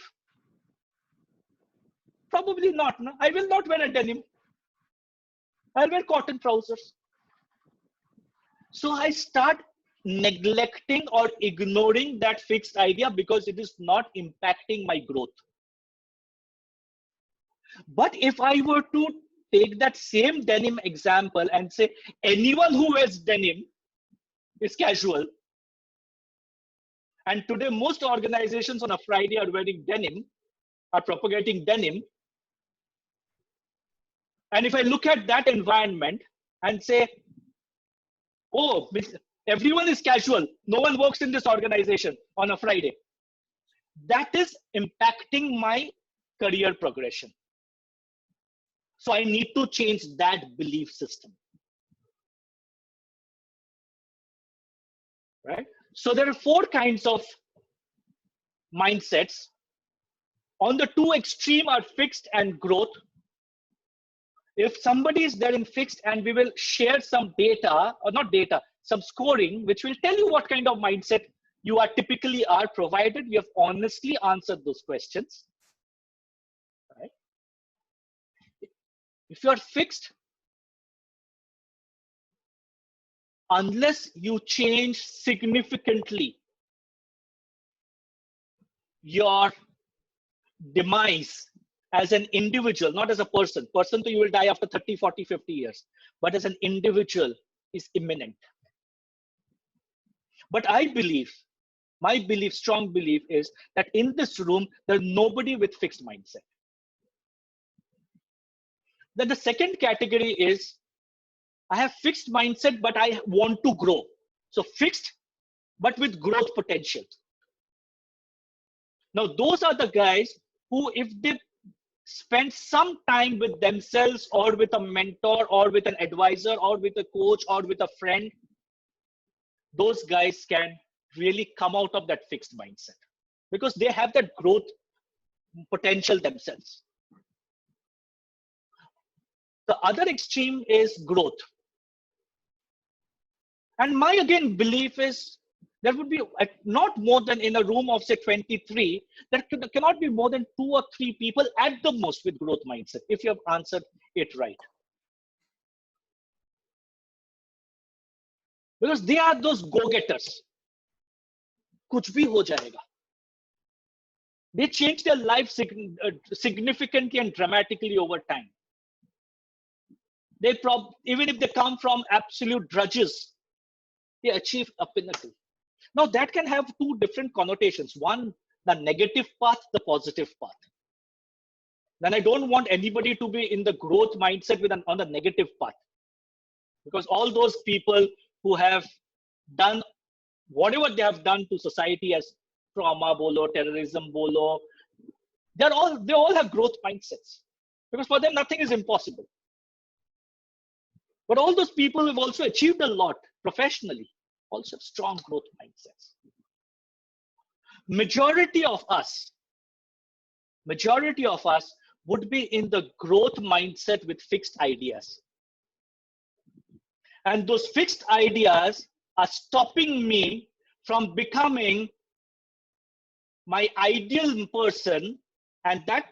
Probably not. No? I will not wear a denim. I'll wear cotton trousers. So I start neglecting or ignoring that fixed idea because it is not impacting my growth. But if I were to take that same denim example and say anyone who wears denim is casual, and today most organizations on a Friday are wearing denim, are propagating denim, and if I look at that environment and say, oh, everyone is casual, no one works in this organization on a Friday, that is impacting my career progression. So I need to change that belief system. Right? So there are 4 kinds of mindsets. On the 2 extreme are fixed and growth. If somebody is there in fixed, and we will share some data, or not data, some scoring, which will tell you what kind of mindset you are typically are, provided you have honestly answered those questions. Right? If you are fixed, unless you change significantly your demise as an individual, not as a person. Person, you will die after 30, 40, 50 years. But as an individual is imminent. But I believe, my belief, strong belief is that in this room, there's nobody with fixed mindset. Then the second category is, I have fixed mindset, but I want to grow. So fixed, but with growth potential. Now, those are the guys who, if they spend some time with themselves or with a mentor or with an advisor or with a coach or with a friend, those guys can really come out of that fixed mindset because they have that growth potential themselves. The other extreme is growth. And my, again, belief is there would be not more than, in a room of say 23, there cannot be more than 2 or 3 people at the most with growth mindset, if you have answered it right. Because they are those go-getters. Kuch bhi ho jayega. They change their life significantly and dramatically over time. They even if they come from absolute drudges, they achieve a pinnacle. Now that can have 2 different connotations. One, the negative path, the positive path. Then I don't want anybody to be in the growth mindset on the negative path. Because all those people who have done whatever they have done to society as trauma bolo, terrorism bolo, they all have growth mindsets. Because for them, nothing is impossible. But all those people have also achieved a lot professionally, also have strong growth mindsets. Majority of us would be in the growth mindset with fixed ideas. And those fixed ideas are stopping me from becoming my ideal person, and that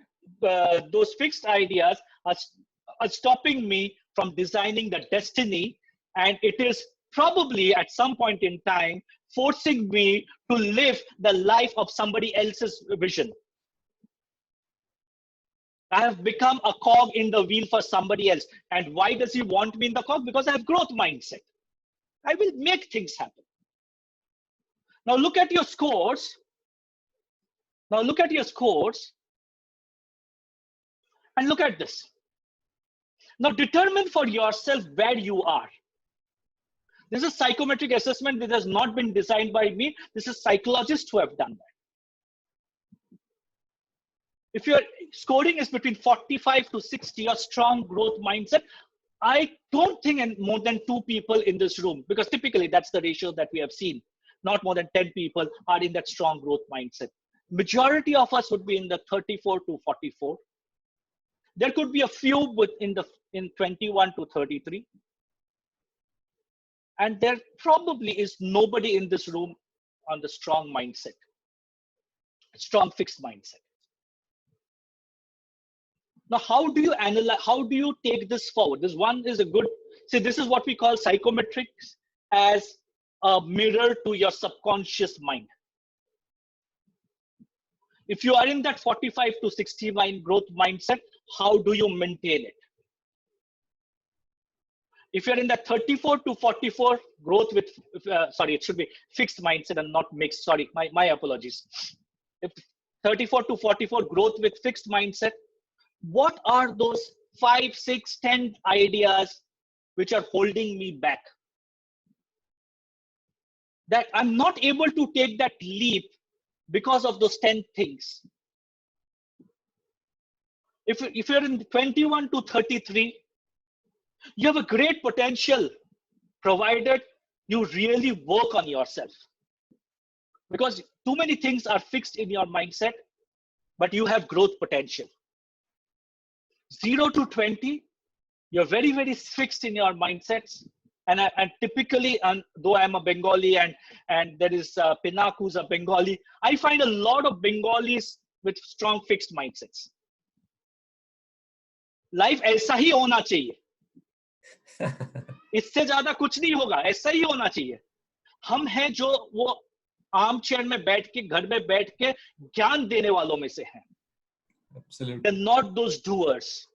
those fixed ideas are stopping me from designing the destiny And it is probably at some point in time forcing me to live the life of somebody else's vision. I have become a cog in the wheel for somebody else. And why does he want me in the cog? Because I have growth mindset. I will make things happen. Now look at your scores. Now look at your scores. And look at this. Now determine for yourself where you are. This is psychometric assessment that has not been designed by me. This is psychologists who have done that. If your scoring is between 45 to 60, a strong growth mindset, I don't think more than 2 people in this room, because typically that's the ratio that we have seen. Not more than 10 people are in that strong growth mindset. Majority of us would be in the 34 to 44. There could be a few in 21 to 33. And there probably is nobody in this room on the strong mindset, strong fixed mindset. Now, how do you analyze, how do you take this forward? This one is a good, see, this is what we call psychometrics as a mirror to your subconscious mind. If you are in that 45 to 69 growth mindset, how do you maintain it? If you're in that 34 to 44 growth with, sorry, it should be fixed mindset and not mixed. Sorry, my apologies. If 34 to 44 growth with fixed mindset, what are those 5, 6, 10 ideas which are holding me back? That I'm not able to take that leap because of those 10 things. If you're in 21 to 33, you have a great potential, provided you really work on yourself. Because too many things are fixed in your mindset, but you have growth potential. 0 to 20, you're very, very fixed in your mindsets. And typically, though I'm a Bengali and there is Pinak who's a Bengali, I find a lot of Bengalis with strong fixed mindsets. Life ऐसा ही होना चाहिए. इससे ज्यादा कुछ नहीं होगा, ऐसा ही होना चाहिए. हम हैं जो वो आर्म चेयर में बैठ के, घर में बैठ के ज्ञान देने वालों में से हैं. Absolutely. They're not those doers,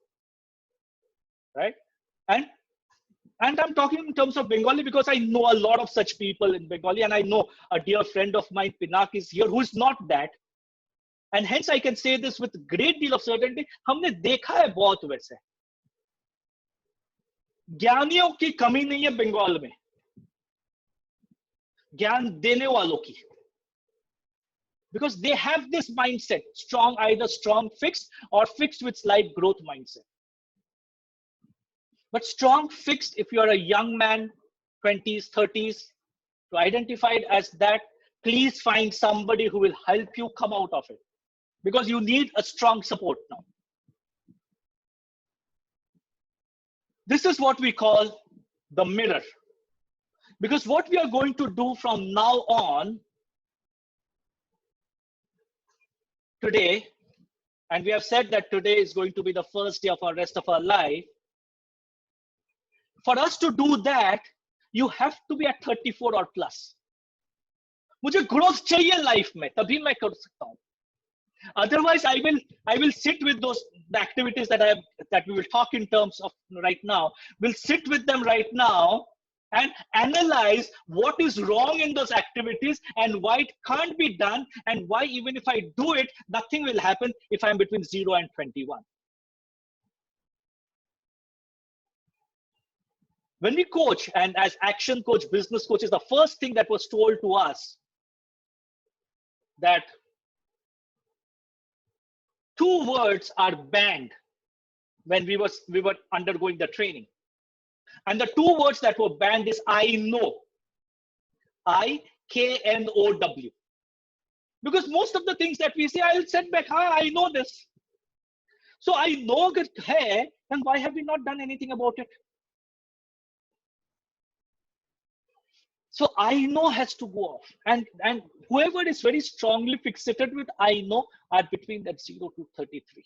right? And I'm talking in terms of Bengali because I know a lot of such people in Bengali, and I know a dear friend of mine, Pinak, is here, who is not that. And hence I can say this with a great deal of certainty. हमने देखा है बहुत वैसे. ज्ञानियों की कमी नहीं है बंगाल में, ज्ञान देने वालों की. Because they have this mindset, strong, either strong fixed or fixed with slight growth mindset. But strong fixed, if you're a young man, 20s, 30s, to identify it as that, please find somebody who will help you come out of it. Because you need a strong support now. This is what we call the mirror. Because what we are going to do from now on, today, and we have said that today is going to be the first day of our rest of our life. For us to do that, you have to be at 34 or plus. मुझे growth चाहिए life में, तभी मैं कर सकता हूँ. Otherwise, I will sit with the activities that we will talk in terms of right now. We'll sit with them right now and analyze what is wrong in those activities and why it can't be done, and why even if I do it, nothing will happen if I'm between 0 and 21. When we coach, and as action coach, business coaches, the first thing that was told to us that 2 words are banned when we were undergoing the training. And the 2 words that were banned is I know. I-K-N-O-W. Because most of the things that we say, I'll set back, I know this. So I know that, hey, then why have we not done anything about it? So I know has to go off. And whoever is very strongly fixated with I know are between that 0 to 33.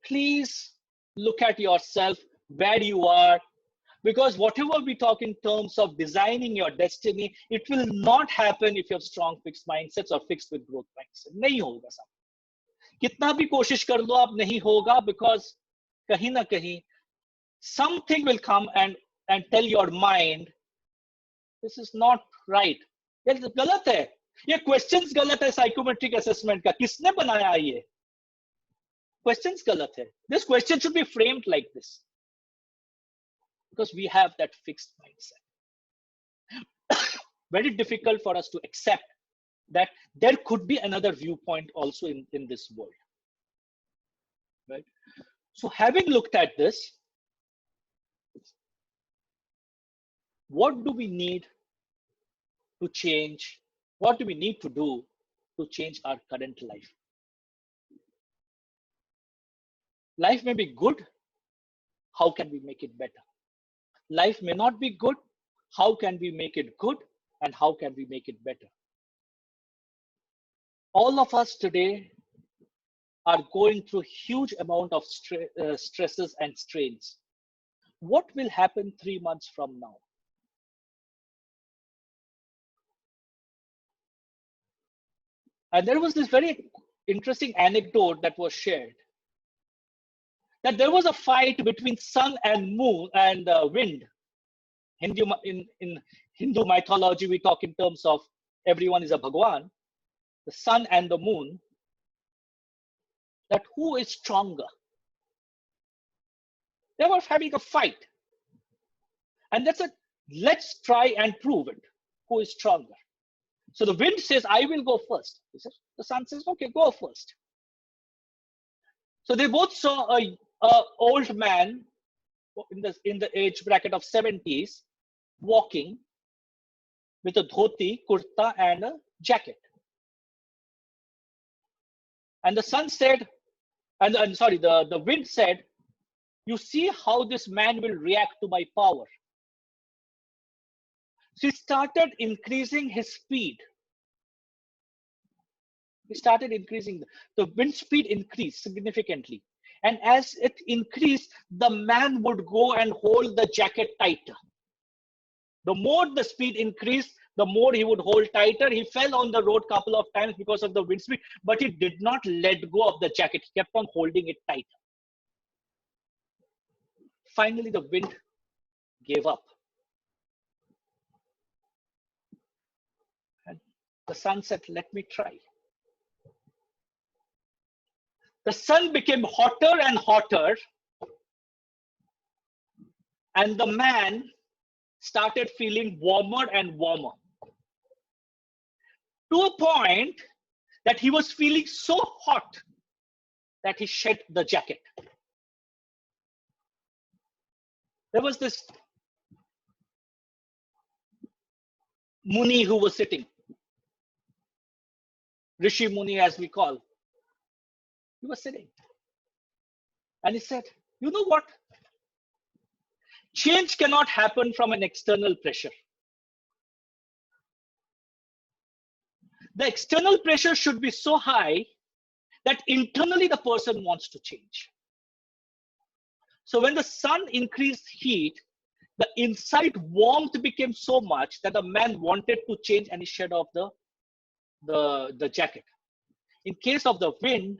Please look at yourself, where you are, Because whatever we talk in terms of designing your destiny, it will not happen if you have strong fixed mindsets or fixed with growth mindset. नहीं होगा साहब. कितना भी कोशिश कर लो आप, नहीं होगा, because कहीं ना कहीं something will come and tell your mind this is not right. ये गलत है. ये questions गलत है psychometric assessment का. किसने बनाया ये? Questions गलत है. This question should be framed like this. Because we have that fixed mindset. Very difficult for us to accept that there could be another viewpoint also in this world. Right? So having looked at this, what do we need to change? What do we need to do to change our current life? Life may be good. How can we make it better? Life may not be good. How can we make it good? And how can we make it better? All of us today are going through huge amount of stresses and strains. What will happen 3 months from now? And there was this very interesting anecdote that was shared, that there was a fight between sun and moon and wind. In Hindu mythology, we talk in terms of everyone is a Bhagwan, the sun and the moon, that who is stronger? They were having a fight. And that's it. Let's try and prove it. Who is stronger? So the wind says, I will go first. He says, the sun says, okay, go first. So they both saw a old man in the age bracket of 70s walking with a dhoti, kurta, and a jacket. And the sun said, the wind said, you see how this man will react to my power. So he started increasing his speed. He started increasing, the wind speed increased significantly. And as it increased, the man would go and hold the jacket tighter. The more the speed increased, the more he would hold tighter. He fell on the road a couple of times because of the wind speed, but he did not let go of the jacket. He kept on holding it tighter. Finally, the wind gave up. And the sun said, let me try. The sun became hotter and hotter, and the man started feeling warmer and warmer, to a point that he was feeling so hot that he shed the jacket. There was this Muni who was sitting, Rishi Muni as we call. He was sitting and he said, you know what? Change cannot happen from an external pressure. The external pressure should be so high that internally the person wants to change. So when the sun increased heat, the inside warmth became so much that the man wanted to change and he shed off the jacket. In case of the wind,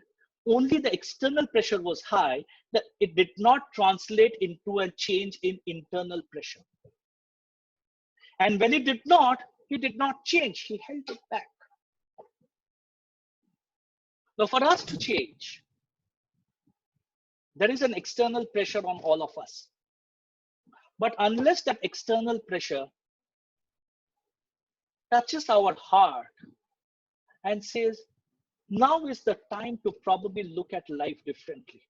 only the external pressure was high, that it did not translate into a change in internal pressure. And when it did not, he did not change, he held it back. Now for us to change, there is an external pressure on all of us. But unless that external pressure touches our heart and says, now is the time to probably look at life differently.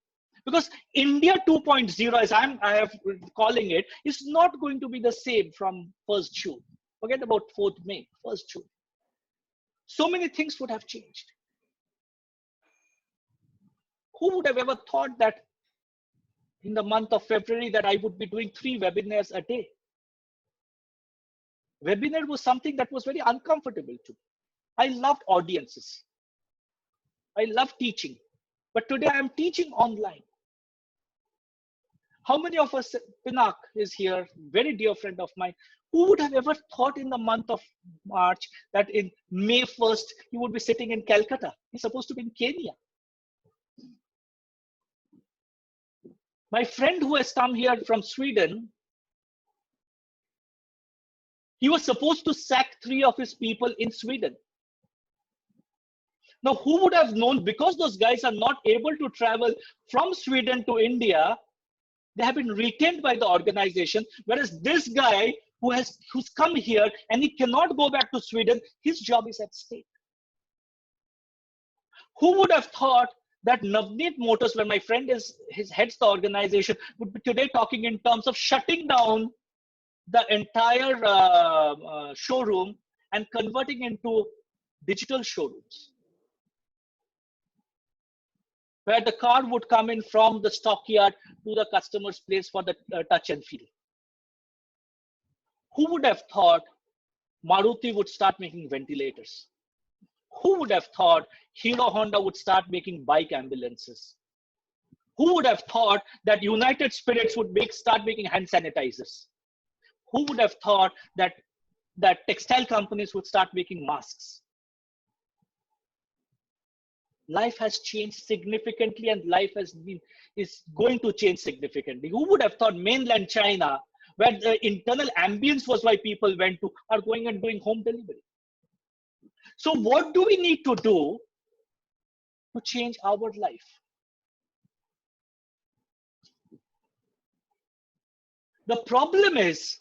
Because India 2.0, as I am calling it, is not going to be the same from 1st June. Forget about 4th May, 1st June. So many things would have changed. Who would have ever thought that in the month of February that I would be doing 3 webinars a day? Webinar was something that was very uncomfortable to me. I loved audiences. I love teaching, but today I'm teaching online. How many of us, Pinak is here, very dear friend of mine, who would have ever thought in the month of March that in May 1st, he would be sitting in Calcutta? He's supposed to be in Kenya. My friend who has come here from Sweden, he was supposed to sack 3 of his people in Sweden. Now, who would have known, because those guys are not able to travel from Sweden to India, they have been retained by the organization, whereas this guy who's come here and he cannot go back to Sweden, his job is at stake. Who would have thought that Navneet Motors, when my friend heads the organization, would be today talking in terms of shutting down the entire showroom and converting into digital showrooms, where the car would come in from the stockyard to the customer's place for the touch and feel. Who would have thought Maruti would start making ventilators? Who would have thought Hero Honda would start making bike ambulances? Who would have thought that United Spirits would start making hand sanitizers? Who would have thought that textile companies would start making masks? Life has changed significantly, and life is going to change significantly. Who would have thought mainland China, where the internal ambience was why people went to, are going and doing home delivery? So what do we need to do to change our life? The problem is,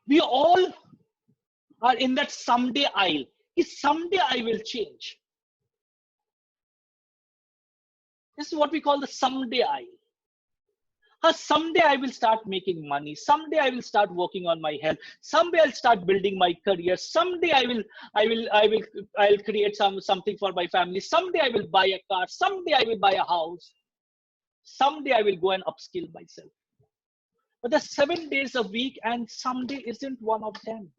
we all are in that someday aisle. Someday I will change. This is what we call the someday aisle. Someday I will start making money. Someday I will start working on my health. Someday I'll start building my career. Someday I'll create something for my family. Someday I will buy a car. Someday I will buy a house. Someday I will go and upskill myself. But there's 7 days a week, and someday isn't one of them.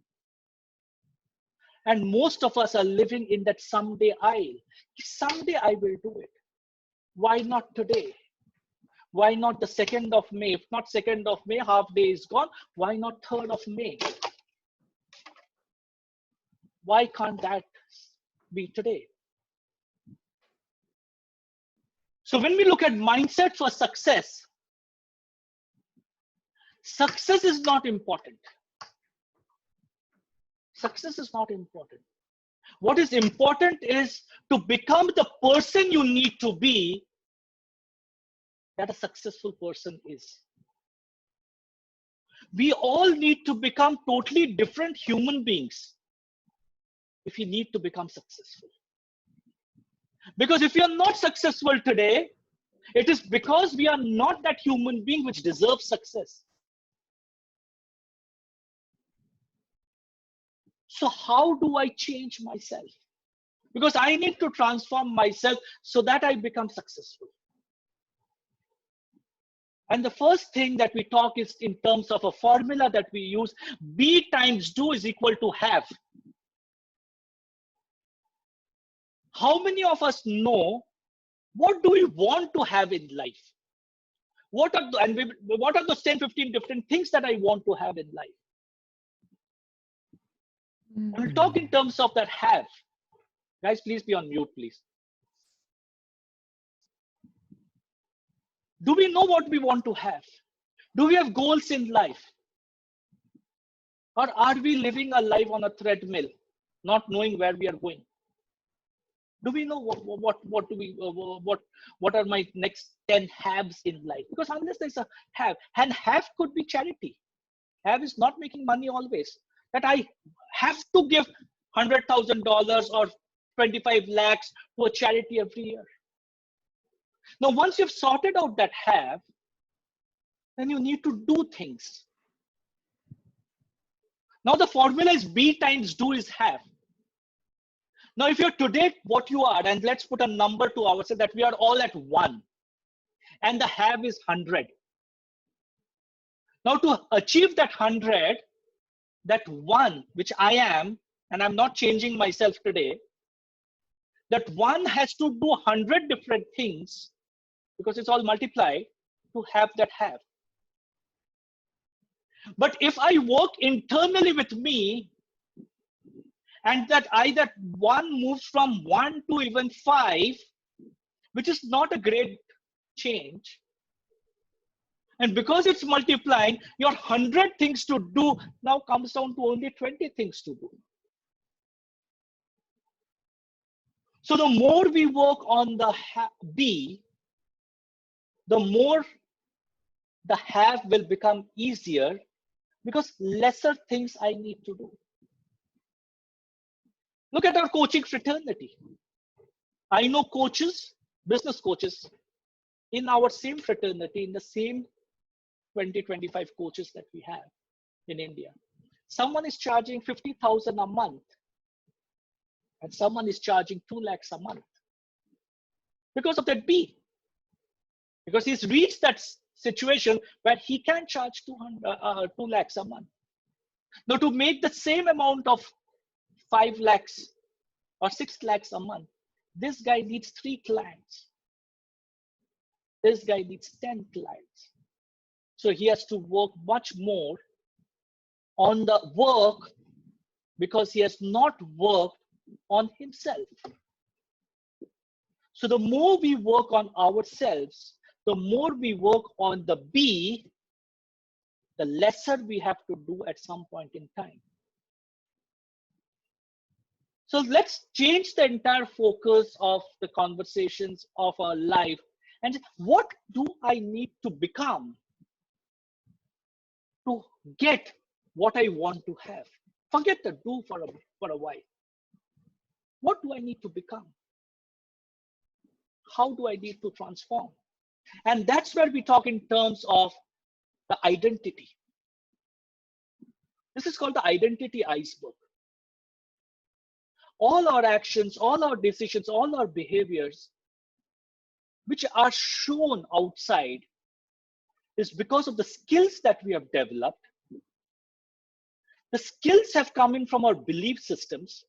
And most of us are living in that someday aisle. Someday I will do it. Why not today? Why not the 2nd of May? If not 2nd of May, half day is gone. Why not 3rd of May? Why can't that be today? So when we look at mindset for success, success is not important. Success is not important. What is important is to become the person you need to be, that a successful person is. We all need to become totally different human beings if we need to become successful. Because if you are not successful today, it is because we are not that human being which deserves success. So how do I change myself? Because I need to transform myself so that I become successful. And the first thing that we talk is in terms of a formula that we use: be times do is equal to have. How many of us know what do we want to have in life? What are those 10, 15 different things that I want to have in life? We'll talk in terms of that have. Guys, please be on mute, please. Do we know what we want to have? Do we have goals in life? Or are we living a life on a treadmill, not knowing where we are going? Do we know what are my next 10 haves in life? Because unless there's a have, and have could be charity. Have is not making money always. That I have to give $100,000 or 25 lakhs to a charity every year. Now, once you've sorted out that have, then you need to do things. Now the formula is be times do is have. Now, if you're today what you are, and let's put a number to ourselves that we are all at 1, and the have is 100. Now to achieve that 100, that 1 which I am, and I'm not changing myself today, that 1 has to do 100 different things, because it's all multiplied, to have that have. But if I work internally with me, and that one moves from 1 to even 5, which is not a great change. And because it's multiplying, your 100 things to do now comes down to only 20 things to do. So the more we work on the be, the more the have will become easier, because lesser things I need to do. Look at our coaching fraternity. I know coaches, business coaches, in our same fraternity, in the same 20, 25 coaches that we have in India. Someone is charging 50,000 a month, and someone is charging 2 lakhs a month. Because of that B. Because he's reached that situation where he can charge 2 lakhs a month. Now, to make the same amount of 5 lakhs or 6 lakhs a month, this guy needs 3 clients. This guy needs 10 clients. So he has to work much more on the work, because he has not worked on himself. So the more we work on ourselves, the more we work on the B, the lesser we have to do at some point in time. So let's change the entire focus of the conversations of our life. And what do I need to become to get what I want to have? Forget the do for a while. What do I need to become? How do I need to transform? And that's where we talk in terms of the identity. This is called the identity iceberg. All our actions, all our decisions, all our behaviors, which are shown outside, is because of the skills that we have developed. The skills have come in from our belief systems.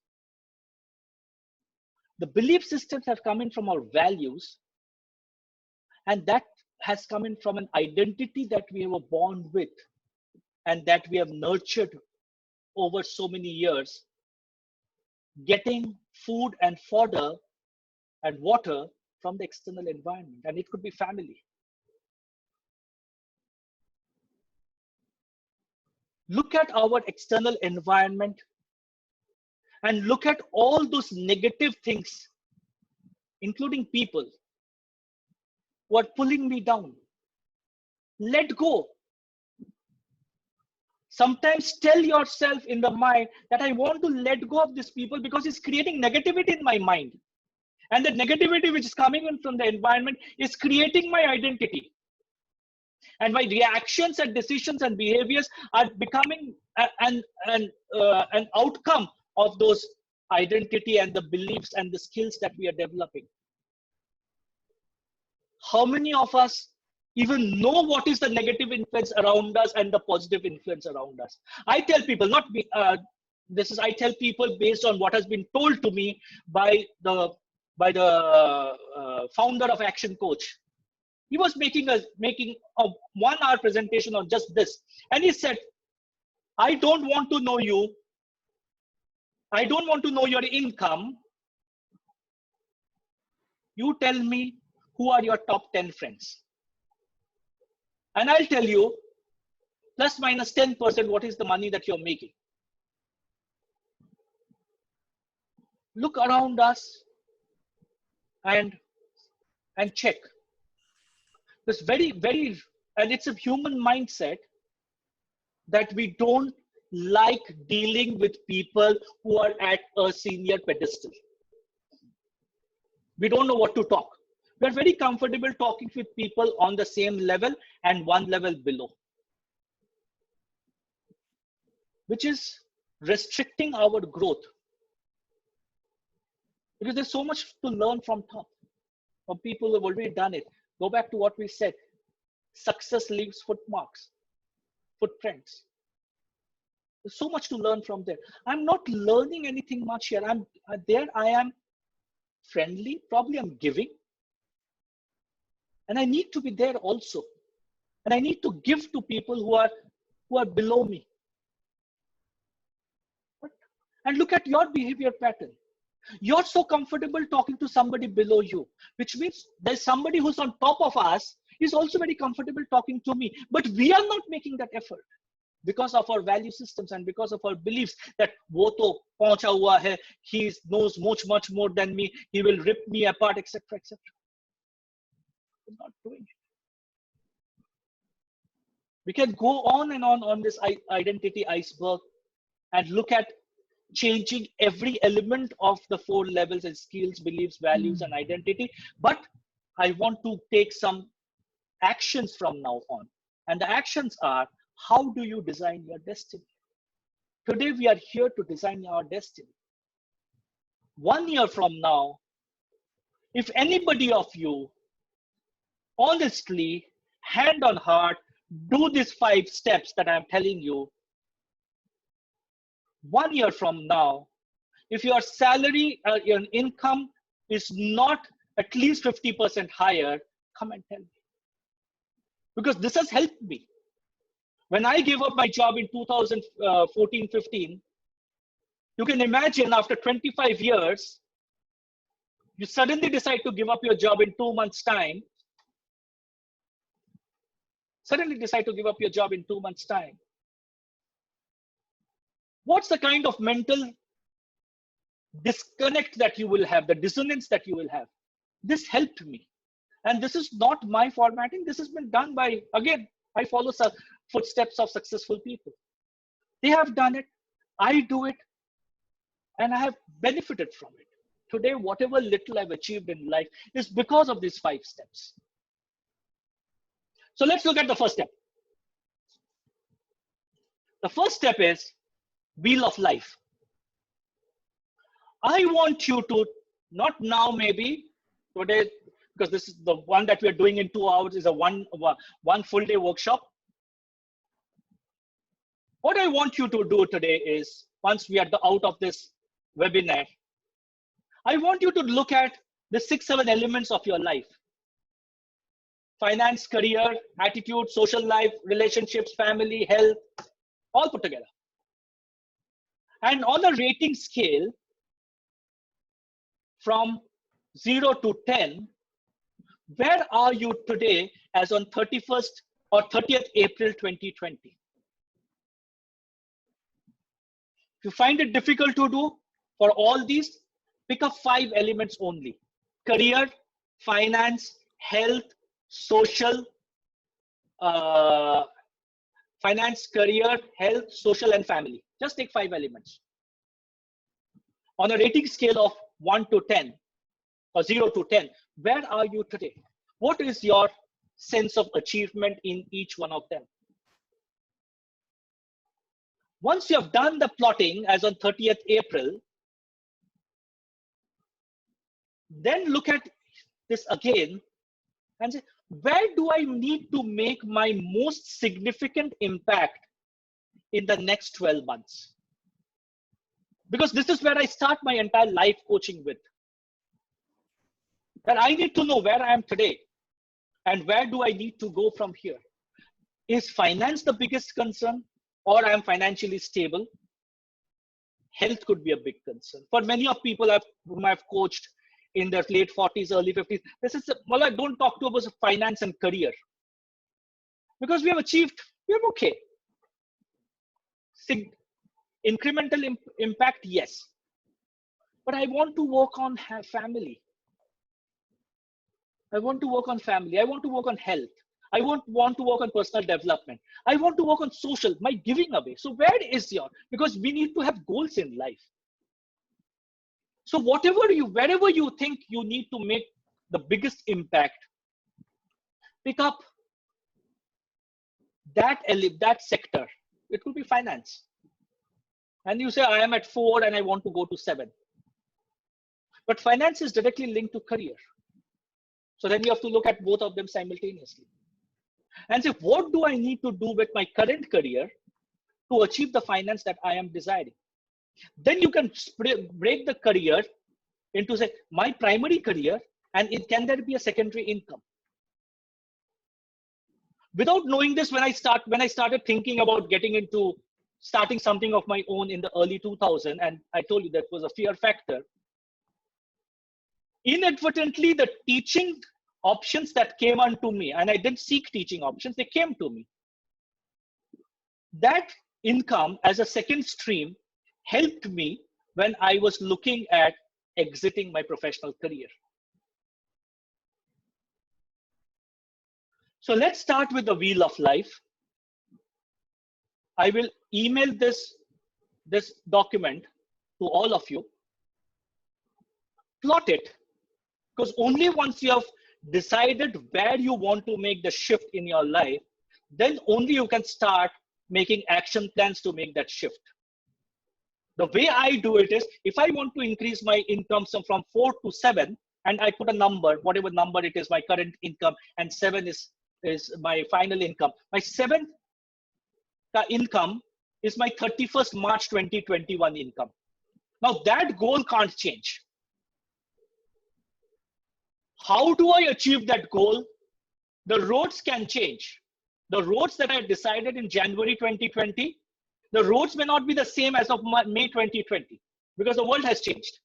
The belief systems have come in from our values. And that has come in from an identity that we were born with and that we have nurtured over so many years, getting food and fodder and water from the external environment. And it could be family. Look at our external environment and look at all those negative things, including people who are pulling me down. Let go. Sometimes tell yourself in the mind that I want to let go of these people because it's creating negativity in my mind. And the negativity which is coming in from the environment is creating my identity. And my reactions and decisions and behaviors are becoming an outcome of those identity and the beliefs and the skills that we are developing. How many of us even know what is the negative influence around us and the positive influence around us? I tell people, not me, I tell people based on what has been told to me by the founder of Action Coach. He was making a 1-hour presentation on just this. And he said, I don't want to know you. I don't want to know your income. You tell me who are your top 10 friends. And I'll tell you, plus minus 10%, what is the money that you're making. Look around us and check. This and it's a human mindset that we don't like dealing with people who are at a senior pedestal. We don't know what to talk. We're very comfortable talking with people on the same level and one level below, which is restricting our growth. Because there's so much to learn from top, from people who have already done it. Go back to what we said. Success leaves footprints. There's so much to learn from there. I'm not learning anything much here. I am friendly, probably I'm giving. And I need to be there also. And I need to give to people who are below me. And look at your behavior pattern. You're so comfortable talking to somebody below you, which means there's somebody who's on top of us is also very comfortable talking to me. But we are not making that effort because of our value systems and because of our beliefs that wo to pauncha hua hai, he knows much more than me, he will rip me apart, etc., etc. We're not doing it. We can go on and on this identity iceberg and look at changing every element of the 4 levels and skills, beliefs, values, and identity. But I want to take some actions from now on. And the actions are, how do you design your destiny? Today, we are here to design our destiny. 1 year from now, if anybody of you honestly, hand on heart, do these 5 steps that I'm telling you, 1 year from now, if your salary, your income is not at least 50% higher, come and tell me. Because this has helped me. When I gave up my job in 2014-15, you can imagine after 25 years, you suddenly decide to give up your job in 2 months' time. What's the kind of mental disconnect that you will have, the dissonance that you will have? This helped me. And this is not my formatting. This has been done by, again, I follow footsteps of successful people. They have done it. I do it. And I have benefited from it. Today, whatever little I've achieved in life is because of these 5 steps. So let's look at the first step. The first step is wheel of life. I want you to, not now maybe, today, because this is the one that we're doing in 2 hours, is a one full day workshop. What I want you to do today is, once we are out of this webinar, I want you to look at the 6-7 elements of your life. Finance, career, attitude, social life, relationships, family, health, all put together. And on a rating scale from 0 to 10, where are you today as on 31st or 30th April 2020? If you find it difficult to do for all these, pick up 5 elements only: career, finance, health, social, finance, career, health, social, and family. Just take 5 elements. On a rating scale of 1 to 10 or 0 to 10, where are you today? What is your sense of achievement in each one of them? Once you have done the plotting as on 30th April, then look at this again and say, where do I need to make my most significant impact in the next 12 months? Because this is where I start my entire life coaching with. That I need to know where I am today and where do I need to go from here. Is finance the biggest concern, or I am financially stable? Health could be a big concern. For many of people whom I've coached in their late 40s, early 50s, this is, well, I don't talk to about finance and career. Because we have achieved, we're okay. Incremental impact, yes. But I want to work on family. I want to work on family. I want to work on health. I want to work on personal development. I want to work on social, my giving away. So where is your, because we need to have goals in life. So wherever you think you need to make the biggest impact, pick up that sector. It could be finance. And you say, I am at 4 and I want to go to 7. But finance is directly linked to career. So then you have to look at both of them simultaneously. And say, what do I need to do with my current career to achieve the finance that I am desiring? Then you can break the career into, say, my primary career, and can there be a secondary income? Without knowing this, when I started thinking about getting into starting something of my own in the early 2000s, and I told you that was a fear factor. Inadvertently, the teaching options that came onto me, and I didn't seek teaching options, they came to me. That income as a second stream helped me when I was looking at exiting my professional career. So let's start with the wheel of life. I will email this document to all of you. Plot it, because only once you have decided where you want to make the shift in your life, then only you can start making action plans to make that shift. The way I do it is, if I want to increase my income from 4 to 7, and I put a number, whatever number it is, my current income, and 7 is my final income. My 7th income is my 31st March 2021 income. Now that goal can't change. How do I achieve that goal? The roads can change. The roads that I decided in January 2020, the roads may not be the same as of May 2020 because the world has changed.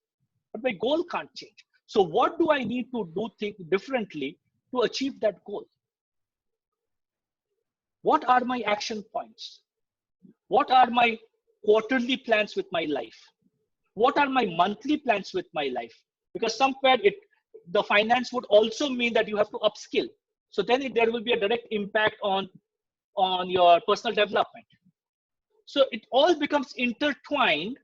But my goal can't change. So what do I need to do differently to achieve that goal? What are my action points? What are my quarterly plans with my life? What are my monthly plans with my life? Because somewhere the finance would also mean that you have to upskill. So then there will be a direct impact on your personal development. So it all becomes intertwined,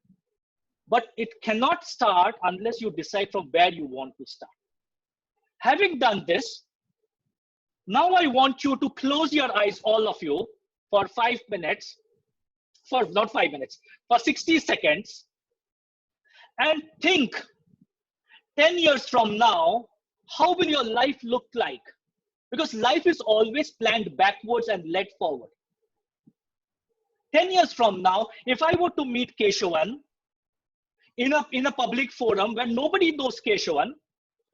but it cannot start unless you decide from where you want to start. Having done this, now I want you to close your eyes, all of you, for 5 minutes, not 5 minutes, for 60 seconds, and think 10 years from now, how will your life look like? Because life is always planned backwards and led forward. 10 years from now, if I were to meet Keshavan in a public forum where nobody knows Keshavan,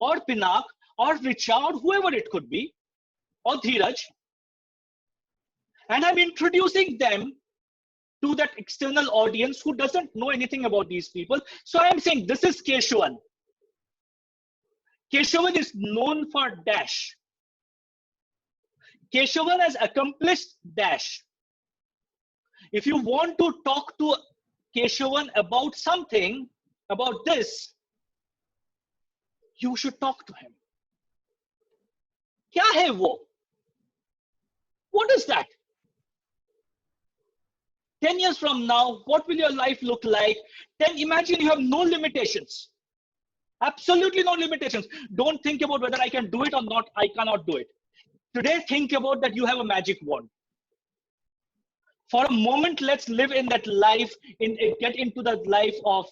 or Pinak, or Richa, or whoever it could be, or Dheeraj, and I'm introducing them to that external audience who doesn't know anything about these people. So I'm saying, this is Keshavan. Keshavan is known for dash. Keshavan has accomplished dash. If you want to talk to Keshavan about something, about this, you should talk to him. Kya hai wo? What is that? 10 years from now, what will your life look like? Then imagine you have no limitations. Absolutely no limitations. Don't think about whether I can do it or not. I cannot do it. Today, think about that you have a magic wand. For a moment, let's live in that life, get into the life of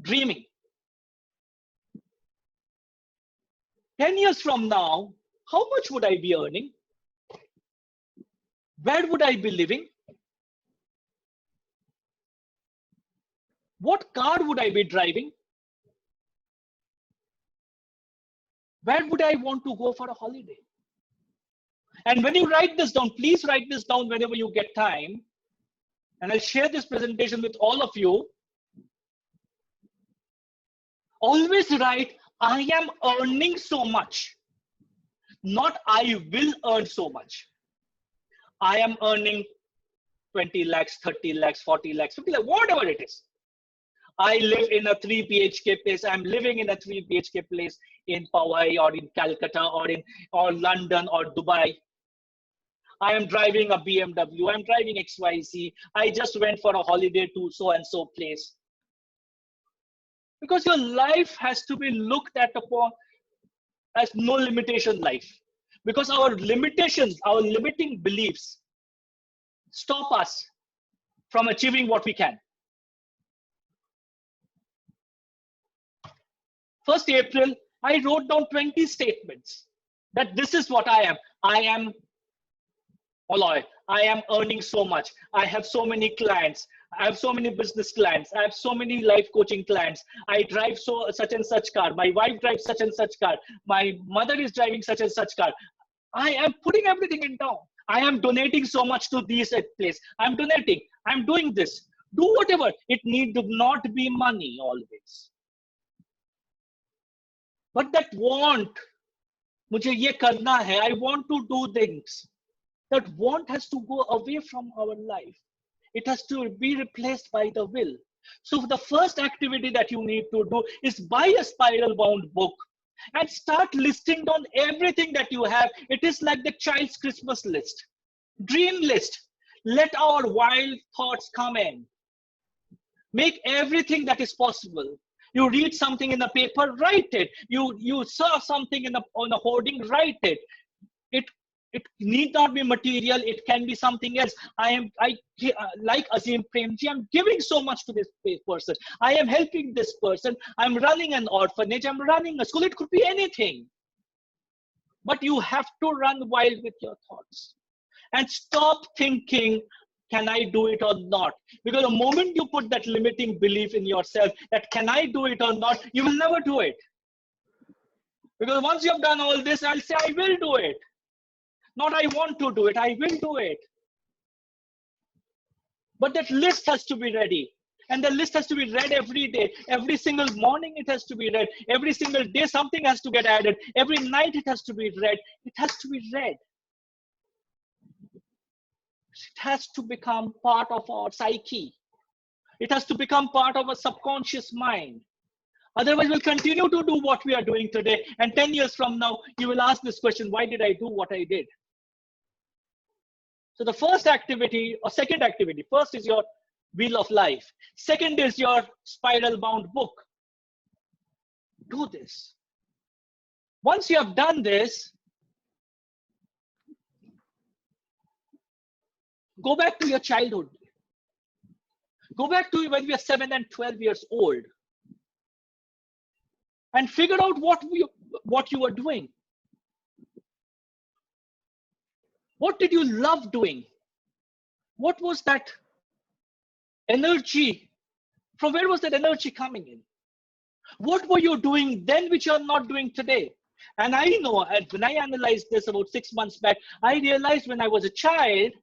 dreaming. 10 years from now, how much would I be earning? Where would I be living? What car would I be driving? Where would I want to go for a holiday? And when you write this down, please write this down whenever you get time. And I'll share this presentation with all of you. Always write, I am earning so much. Not I will earn so much. I am earning 20 lakhs, 30 lakhs, 40 lakhs, 50 lakhs, whatever it is. I live in a 3 BHK place. I'm living in a 3 BHK place in Powai or in Calcutta or London or Dubai. I am driving a BMW. I'm driving XYZ. I just went for a holiday to so-and-so place. Because your life has to be looked at upon as no limitation life. Because our limitations, our limiting beliefs stop us from achieving what we can. 1st April, I wrote down 20 statements that this is what I am. I am earning so much. I have so many clients. I have so many business clients. I have so many life coaching clients. I drive such and such car. My wife drives such and such car. My mother is driving such and such car. I am putting everything in down. I am donating so much to this place. I'm donating. I'm doing this. Do whatever. It need to not be money always. But that want, मुझे ये करना है, I want to do things. That want has to go away from our life. It has to be replaced by the will. So the first activity that you need to do is buy a spiral bound book and start listing down everything that you have. It is like the child's Christmas list, dream list. Let our wild thoughts come in. Make everything that is possible. You read something in the paper, write it. You saw something on a hoarding, write it. It need not be material. It can be something else. I like Azim Premji. I'm giving so much to this person. I am helping this person. I'm running an orphanage. I'm running a school. It could be anything. But you have to run wild with your thoughts and stop thinking, can I do it or not? Because the moment you put that limiting belief in yourself that can I do it or not, you will never do it. Because once you have done all this, I'll say, I will do it. Not I want to do it, I will do it. But that list has to be ready. And the list has to be read every day. Every single morning it has to be read. Every single day something has to get added. Every night it has to be read. It has to be read. It has to become part of our psyche. It has to become part of a subconscious mind. Otherwise, we'll continue to do what we are doing today. And 10 years from now, you will ask this question, why did I do what I did? So the first activity or second activity, first is your wheel of life. Second is your spiral bound book. Do this. Once you have done this, go back to your childhood. Go back to when we are 7 and 12 years old. And figure out what you were doing. What did you love doing? What was that energy? From where was that energy coming in? What were you doing then which you are not doing today? And I know, when I analyzed this about 6 months back, I realized when I was a child,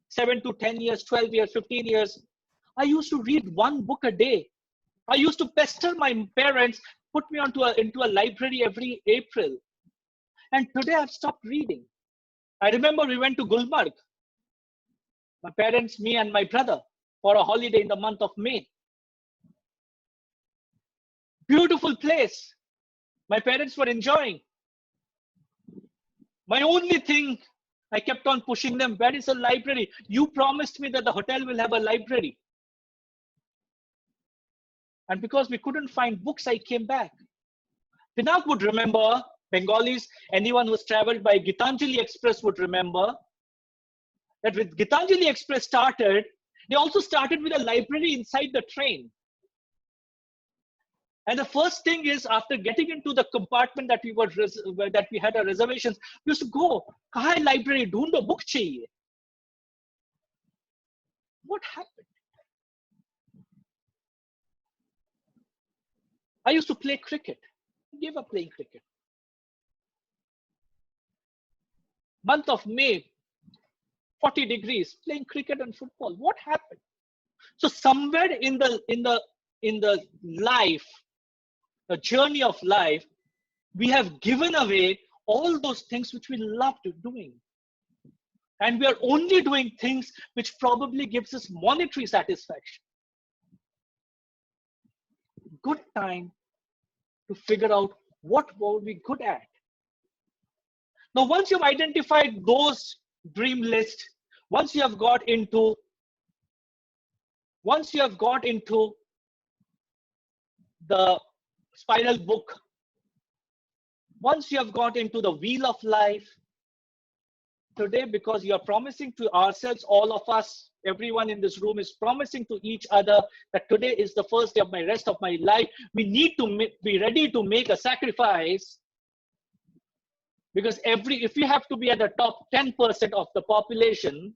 7 to 10 years, 12 years, 15 years, I used to read one book a day. I used to pester my parents, put me into a library every April. And today I've stopped reading. I remember we went to Gulmarg. My parents, me and my brother, for a holiday in the month of May. Beautiful place. My parents were enjoying. My only thing, I kept on pushing them, where is a library? You promised me that the hotel will have a library. And because we couldn't find books, I came back. Pinak would remember, Bengalis, anyone who's traveled by Gitanjali Express would remember that with Gitanjali Express started, they also started with a library inside the train. And the first thing is, after getting into the compartment that we had our reservations, we used to go, kaha hai library, dhondo, book chahiye. What happened? I used to play cricket. I gave up playing cricket. Month of May, 40 degrees, playing cricket and football. What happened? So somewhere in the life, the journey of life, we have given away all those things which we loved doing. And we are only doing things which probably gives us monetary satisfaction. Good time to figure out what were we good at. Now, once you've identified those dream lists, once you have got into the spiral book, once you have got into the wheel of life, today, because you are promising to ourselves, all of us, everyone in this room is promising to each other that today is the first day of my rest of my life. We need to be ready to make a sacrifice, because if we have to be at the top 10% of the population,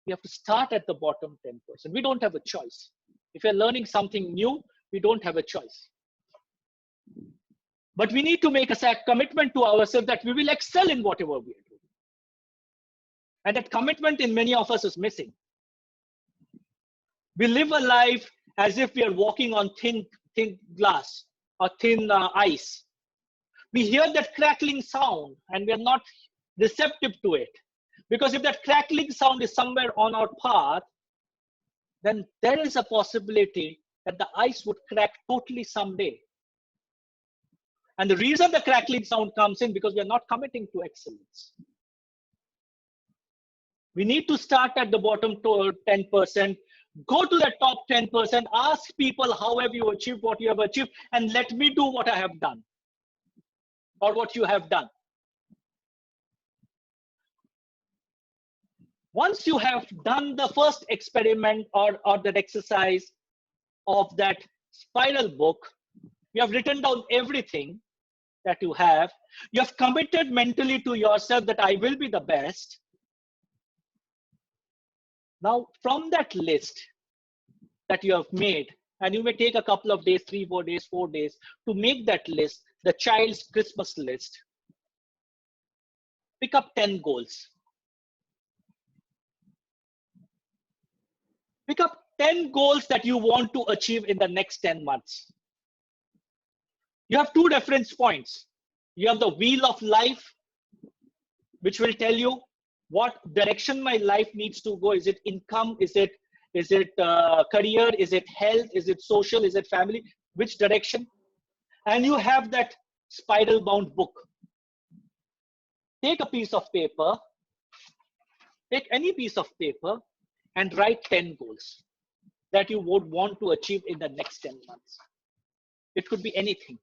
we have to start at the bottom 10%. We don't have a choice. If you're learning something new, we don't have a choice. But we need to make a commitment to ourselves that we will excel in whatever we are doing. And that commitment in many of us is missing. We live a life as if we are walking on thin glass or thin ice. We hear that crackling sound and we are not receptive to it. Because if that crackling sound is somewhere on our path, then there is a possibility that the ice would crack totally someday. And the reason the crackling sound comes in because we are not committing to excellence. We need to start at the bottom 10%, go to the top 10%, ask people how have you achieved what you have achieved, and let me do what I have done or what you have done. Once you have done the first experiment or that exercise of that spiral book, you have written down everything that you have committed mentally to yourself that I will be the best. Now, from that list that you have made, and you may take a couple of days, 3, 4 days, 4 days to make that list, the child's Christmas list, pick up 10 goals. Pick up 10 goals that you want to achieve in the next 10 months. You have 2 reference points. You have the wheel of life, which will tell you what direction my life needs to go. Is it income? Is it career? Is it health? Is it social? Is it family? Which direction? And you have that spiral bound book. Take a piece of paper, take any piece of paper and write 10 goals that you would want to achieve in the next 10 months. It could be anything.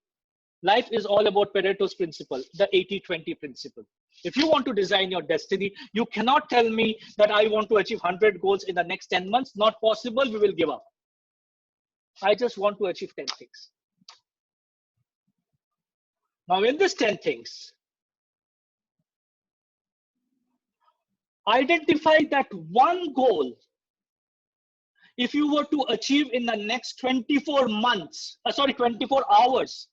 Life is all about Pareto's principle, the 80-20 principle. If you want to design your destiny, you cannot tell me that I want to achieve 100 goals in the next 10 months. Not possible, we will give up. I just want to achieve 10 things. Now in this 10 things, identify that one goal. If you were to achieve in the next 24 hours,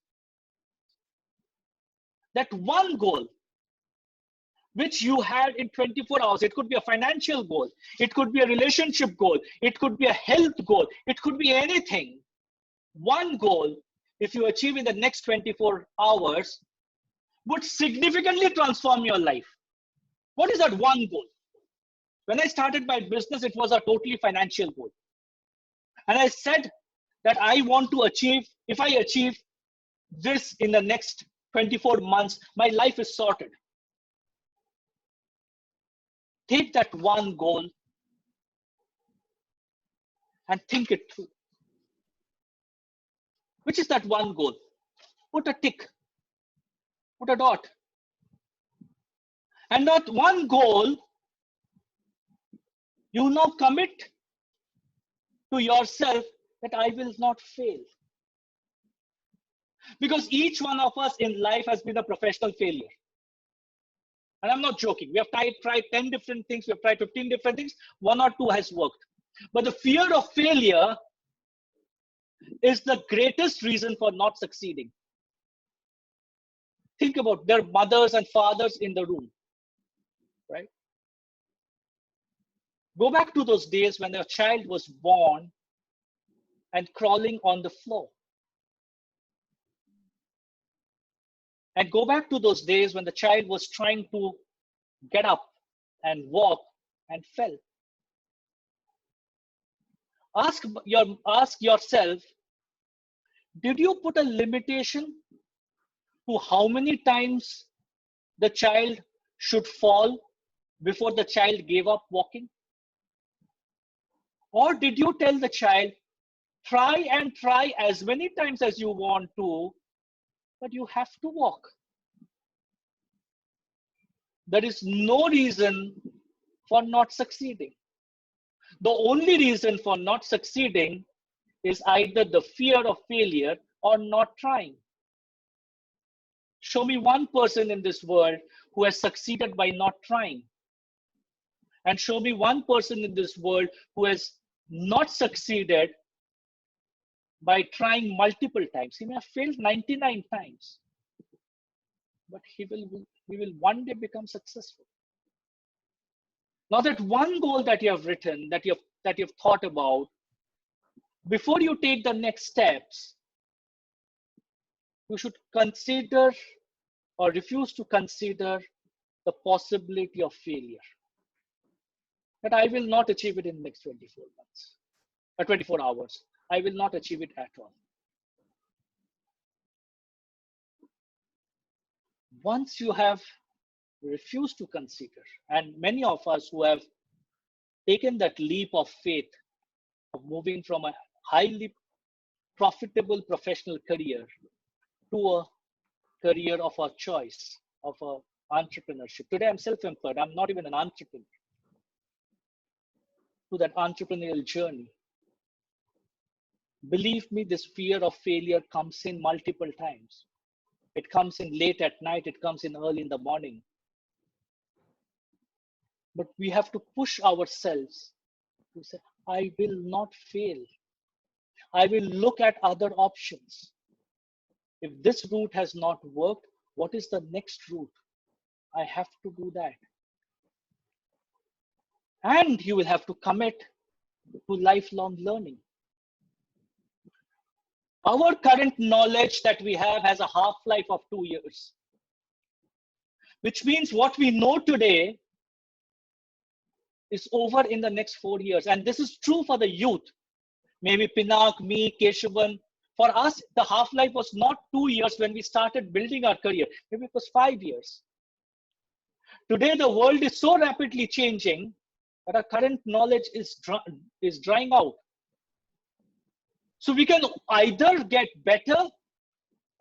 that one goal which you had in 24 hours, it could be a financial goal, it could be a relationship goal, it could be a health goal, it could be anything. One goal, if you achieve in the next 24 hours, would significantly transform your life. What is that one goal? When I started my business, it was a totally financial goal. And I said that I want to achieve, if I achieve this in the next 24 months, my life is sorted. Take that one goal and think it through. Which is that one goal? Put a tick, put a dot. And that one goal, you now commit to yourself that I will not fail. Because each one of us in life has been a professional failure. And I'm not joking. We have tried 10 different things. We have tried 15 different things. 1 or 2 has worked. But the fear of failure is the greatest reason for not succeeding. Think about their mothers and fathers in the room, right? Go back to those days when a child was born and crawling on the floor. And go back to those days when the child was trying to get up and walk and fell. Ask yourself, did you put a limitation to how many times the child should fall before the child gave up walking? Or did you tell the child, try and try as many times as you want to, but you have to walk? There is no reason for not succeeding. The only reason for not succeeding is either the fear of failure or not trying. Show me one person in this world who has succeeded by not trying. And show me one person in this world who has not succeeded by trying multiple times. He may have failed 99 times, but he will one day become successful. Now that one goal that you have written, that you've thought about, before you take the next steps, you should consider or refuse to consider the possibility of failure. That I will not achieve it in the next 24 months or 24 hours. I will not achieve it at all. Once you have refused to consider, and many of us who have taken that leap of faith of moving from a highly profitable professional career to a career of our choice, of entrepreneurship. Today I'm self-employed. I'm not even an entrepreneur. To that entrepreneurial journey, believe me, this fear of failure comes in multiple times. It comes in late at night. It comes in early in the morning. But we have to push ourselves to say, I will not fail. I will look at other options. If this route has not worked, what is the next route? I have to do that. And you will have to commit to lifelong learning. Our current knowledge that we have has a half-life of 2 years, which means what we know today is over in the next 4 years. And this is true for the youth. Maybe Pinak, me, Keshavan. For us, the half-life was not 2 years when we started building our career. Maybe it was 5 years. Today, the world is so rapidly changing that our current knowledge is drying out. So we can either get better,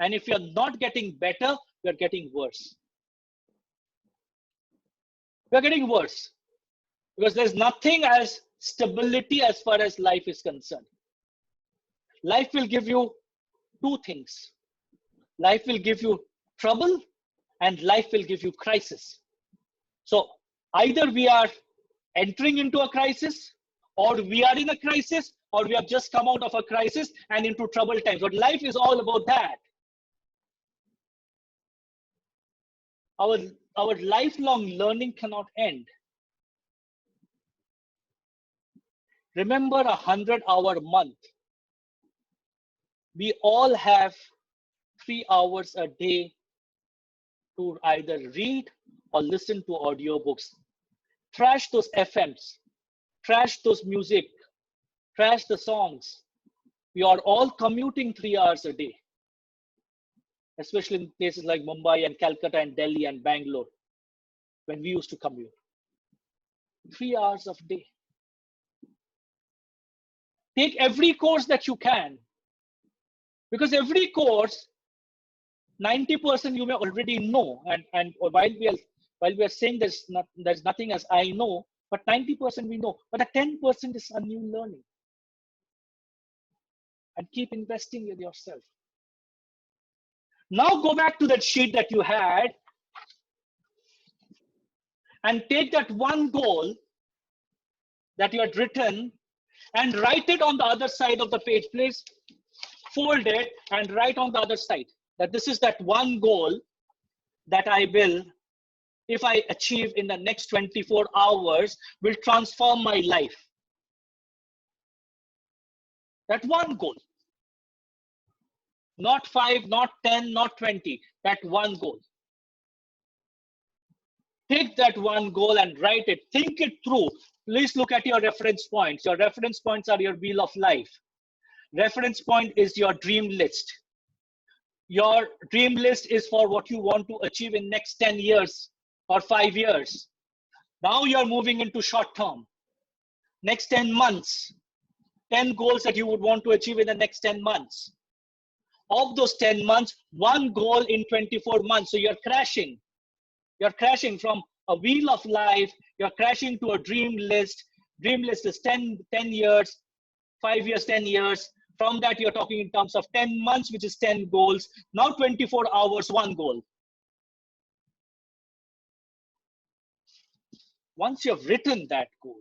and if you're not getting better, you're getting worse. We're getting worse because there's nothing as stability as far as life is concerned. Life will give you two things. Life will give you trouble and life will give you crisis. So either we are entering into a crisis, or we are in a crisis, or we have just come out of a crisis and into troubled times. But life is all about that. Our lifelong learning cannot end. Remember a 100-hour month. We all have 3 hours a day to either read or listen to audiobooks. Trash those FMs, trash those music, trash the songs. We are all commuting 3 hours a day, especially in places like Mumbai and Calcutta and Delhi and Bangalore, when we used to commute. 3 hours of day. Take every course that you can, because every course, 90% you may already know. And while we are saying there's nothing as I know, but 90% we know. But the 10% is a new learning. And keep investing with yourself. Now go back to that sheet that you had and take that one goal that you had written and write it on the other side of the page. Please fold it and write on the other side that this is that one goal that I will, if I achieve in the next 24 hours, will transform my life. That one goal. Not 5, not 10, not 20. That one goal. Take that one goal and write it. Think it through. Please look at your reference points. Your reference points are your wheel of life. Reference point is your dream list. Your dream list is for what you want to achieve in next 10 years or 5 years. Now you're moving into short term. Next 10 months. 10 goals that you would want to achieve in the next 10 months. Of those 10 months, one goal in 24 months. So you're crashing. You're crashing from a wheel of life. You're crashing to a dream list. Dream list is 10 years, 5 years, 10 years. From that, you're talking in terms of 10 months, which is 10 goals. Now 24 hours, one goal. Once you've written that goal,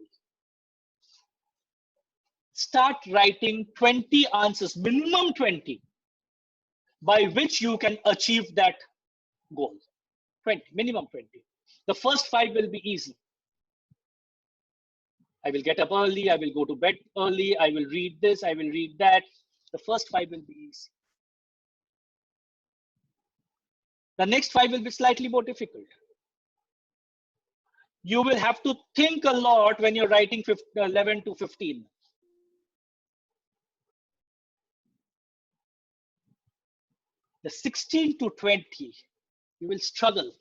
start writing 20 answers, minimum 20, by which you can achieve that goal. 20, minimum 20. The first 5 will be easy. I will get up early, I will go to bed early, I will read this, I will read that. The first 5 will be easy. The next 5 will be slightly more difficult. You will have to think a lot when you're writing 11 to 15. The 16 to 20, you will struggle.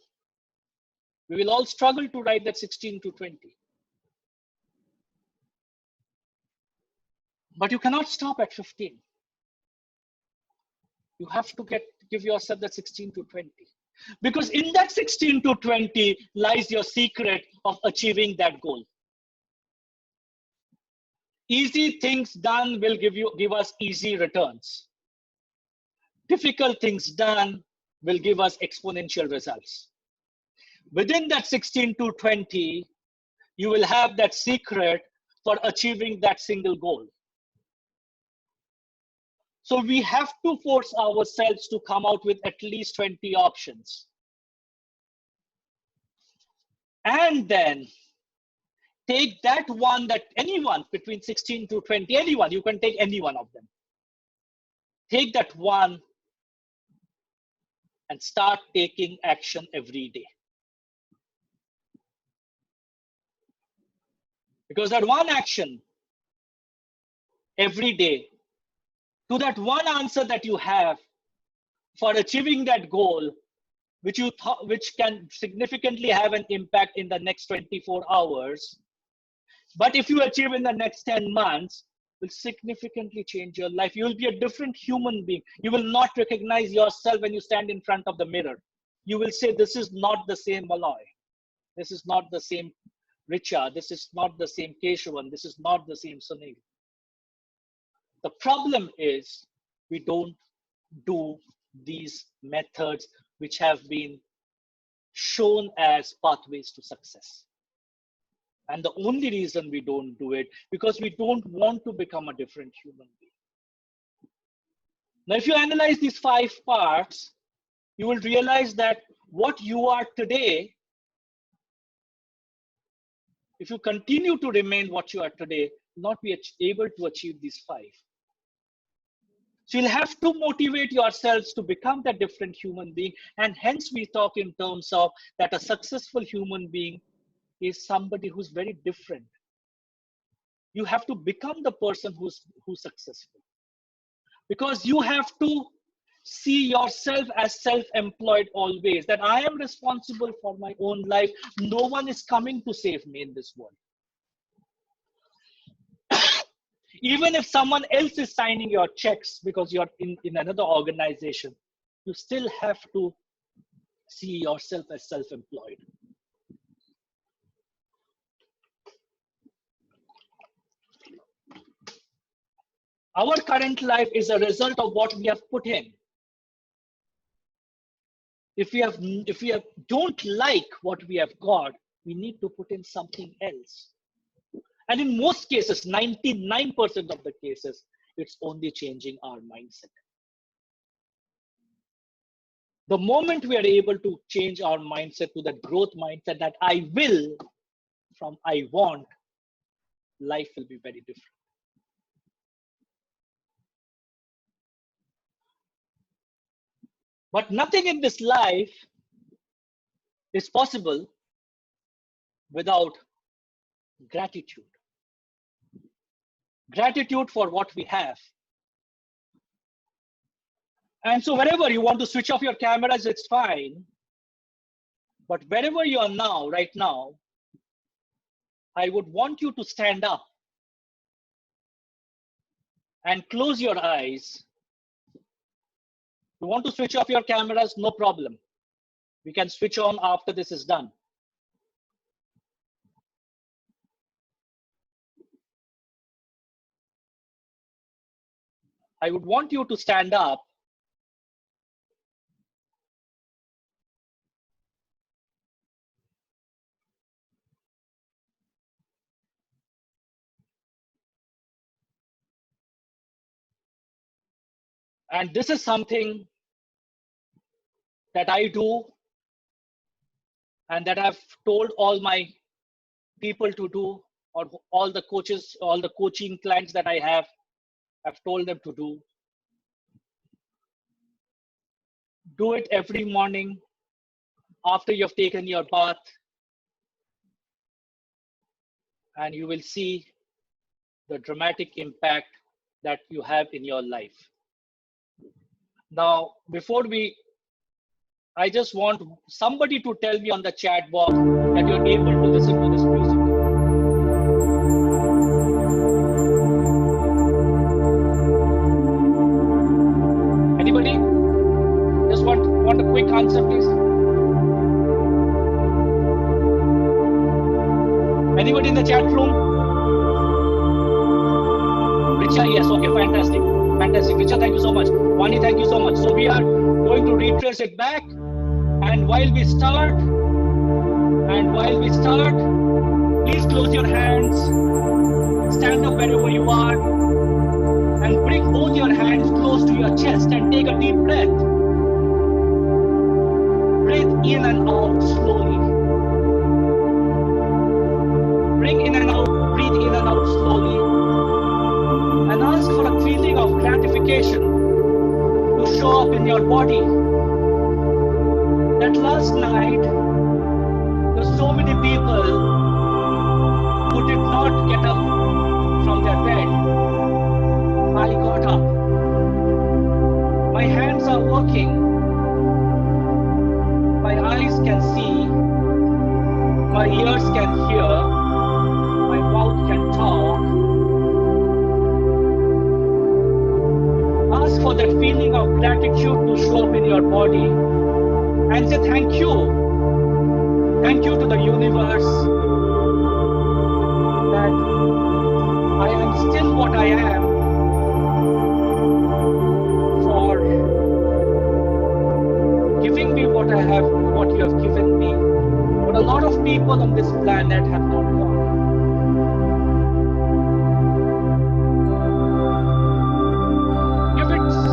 We will all struggle to write that 16 to 20. But you cannot stop at 15. You have to give yourself that 16 to 20. Because in that 16 to 20 lies your secret of achieving that goal. Easy things done will give us easy returns. Difficult things done will give us exponential results. Within that 16 to 20, you will have that secret for achieving that single goal. So we have to force ourselves to come out with at least 20 options. And then take that one, that anyone between 16 to 20, anyone, you can take any one of them. Take that one and start taking action every day. Because that one action every day, to that one answer that you have for achieving that goal, which can significantly have an impact in the next 24 hours. But if you achieve in the next 10 months, will significantly change your life. You will be a different human being. You will not recognize yourself when you stand in front of the mirror. You will say, this is not the same Malloy. This is not the same Richa. This is not the same Keshavan. This is not the same Sunil. The problem is we don't do these methods which have been shown as pathways to success. And the only reason we don't do it, because we don't want to become a different human being. Now, if you analyze these 5 parts, you will realize that what you are today, if you continue to remain what you are today, will not be able to achieve these 5. So you'll have to motivate yourselves to become that different human being. And hence we talk in terms of that a successful human being is somebody who's very different. You have to become the person who's successful. Because you have to see yourself as self-employed always, that I am responsible for my own life. No one is coming to save me in this world. Even if someone else is signing your checks because you're in another organization, you still have to see yourself as self-employed. Our current life is a result of what we have put in. If we don't like what we have got, we need to put in something else. And in most cases, 99% of the cases, it's only changing our mindset. The moment we are able to change our mindset to that growth mindset, that I will from I want, life will be very different. But nothing in this life is possible without gratitude. Gratitude for what we have. And so wherever you want to switch off your cameras, it's fine. But wherever you are now, right now, I would want you to stand up and close your eyes. You want to switch off your cameras? No problem. We can switch on after this is done. I would want you to stand up and this is something that I do and that I've told all my people to do or all the coaches, all the coaching clients that I have, I've told them to do. Do it every morning after you've taken your bath, and you will see the dramatic impact that you have in your life. Now, I just want somebody to tell me on the chat box that you're able to listen to this music. Anybody? Just want a quick answer, please. Anybody in the chat room? Richa, yes, okay, fantastic. Fantastic. Richa, thank you so much. Vani, thank you so much. So we are going to retrace it back. And while we start, please close your hands, stand up wherever you are, and bring both your hands close to your chest and take a deep breath. Breathe in and out slowly. Bring in and out, breathe in and out slowly. And ask for a feeling of gratification to show up in your body. That last night, there's so many people who did not get up from their bed. I got up. My hands are working. My eyes can see. My ears can hear. My mouth can talk. Ask for that feeling of gratitude to show up in your body and say thank you. Thank you to the universe that I am still what I am for giving me what I have, what you have given me. But a lot of people on this planet have not gone.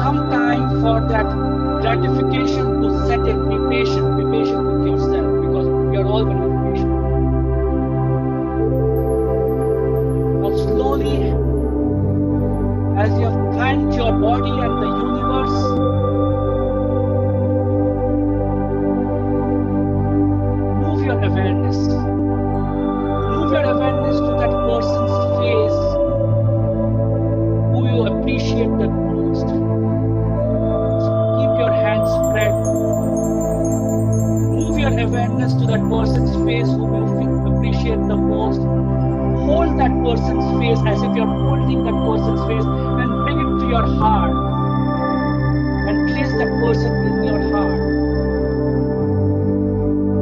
Some time for that gratification to set in. Be patient with yourself, because we are all going to be patient. Now slowly, as you have thanked your body and the universe, move your awareness to that person's face who you appreciate the most. Keep your hands spread. Move your awareness to that person's face whom you appreciate the most. Hold that person's face as if you're holding that person's face, and bring it to your heart and place that person in your heart.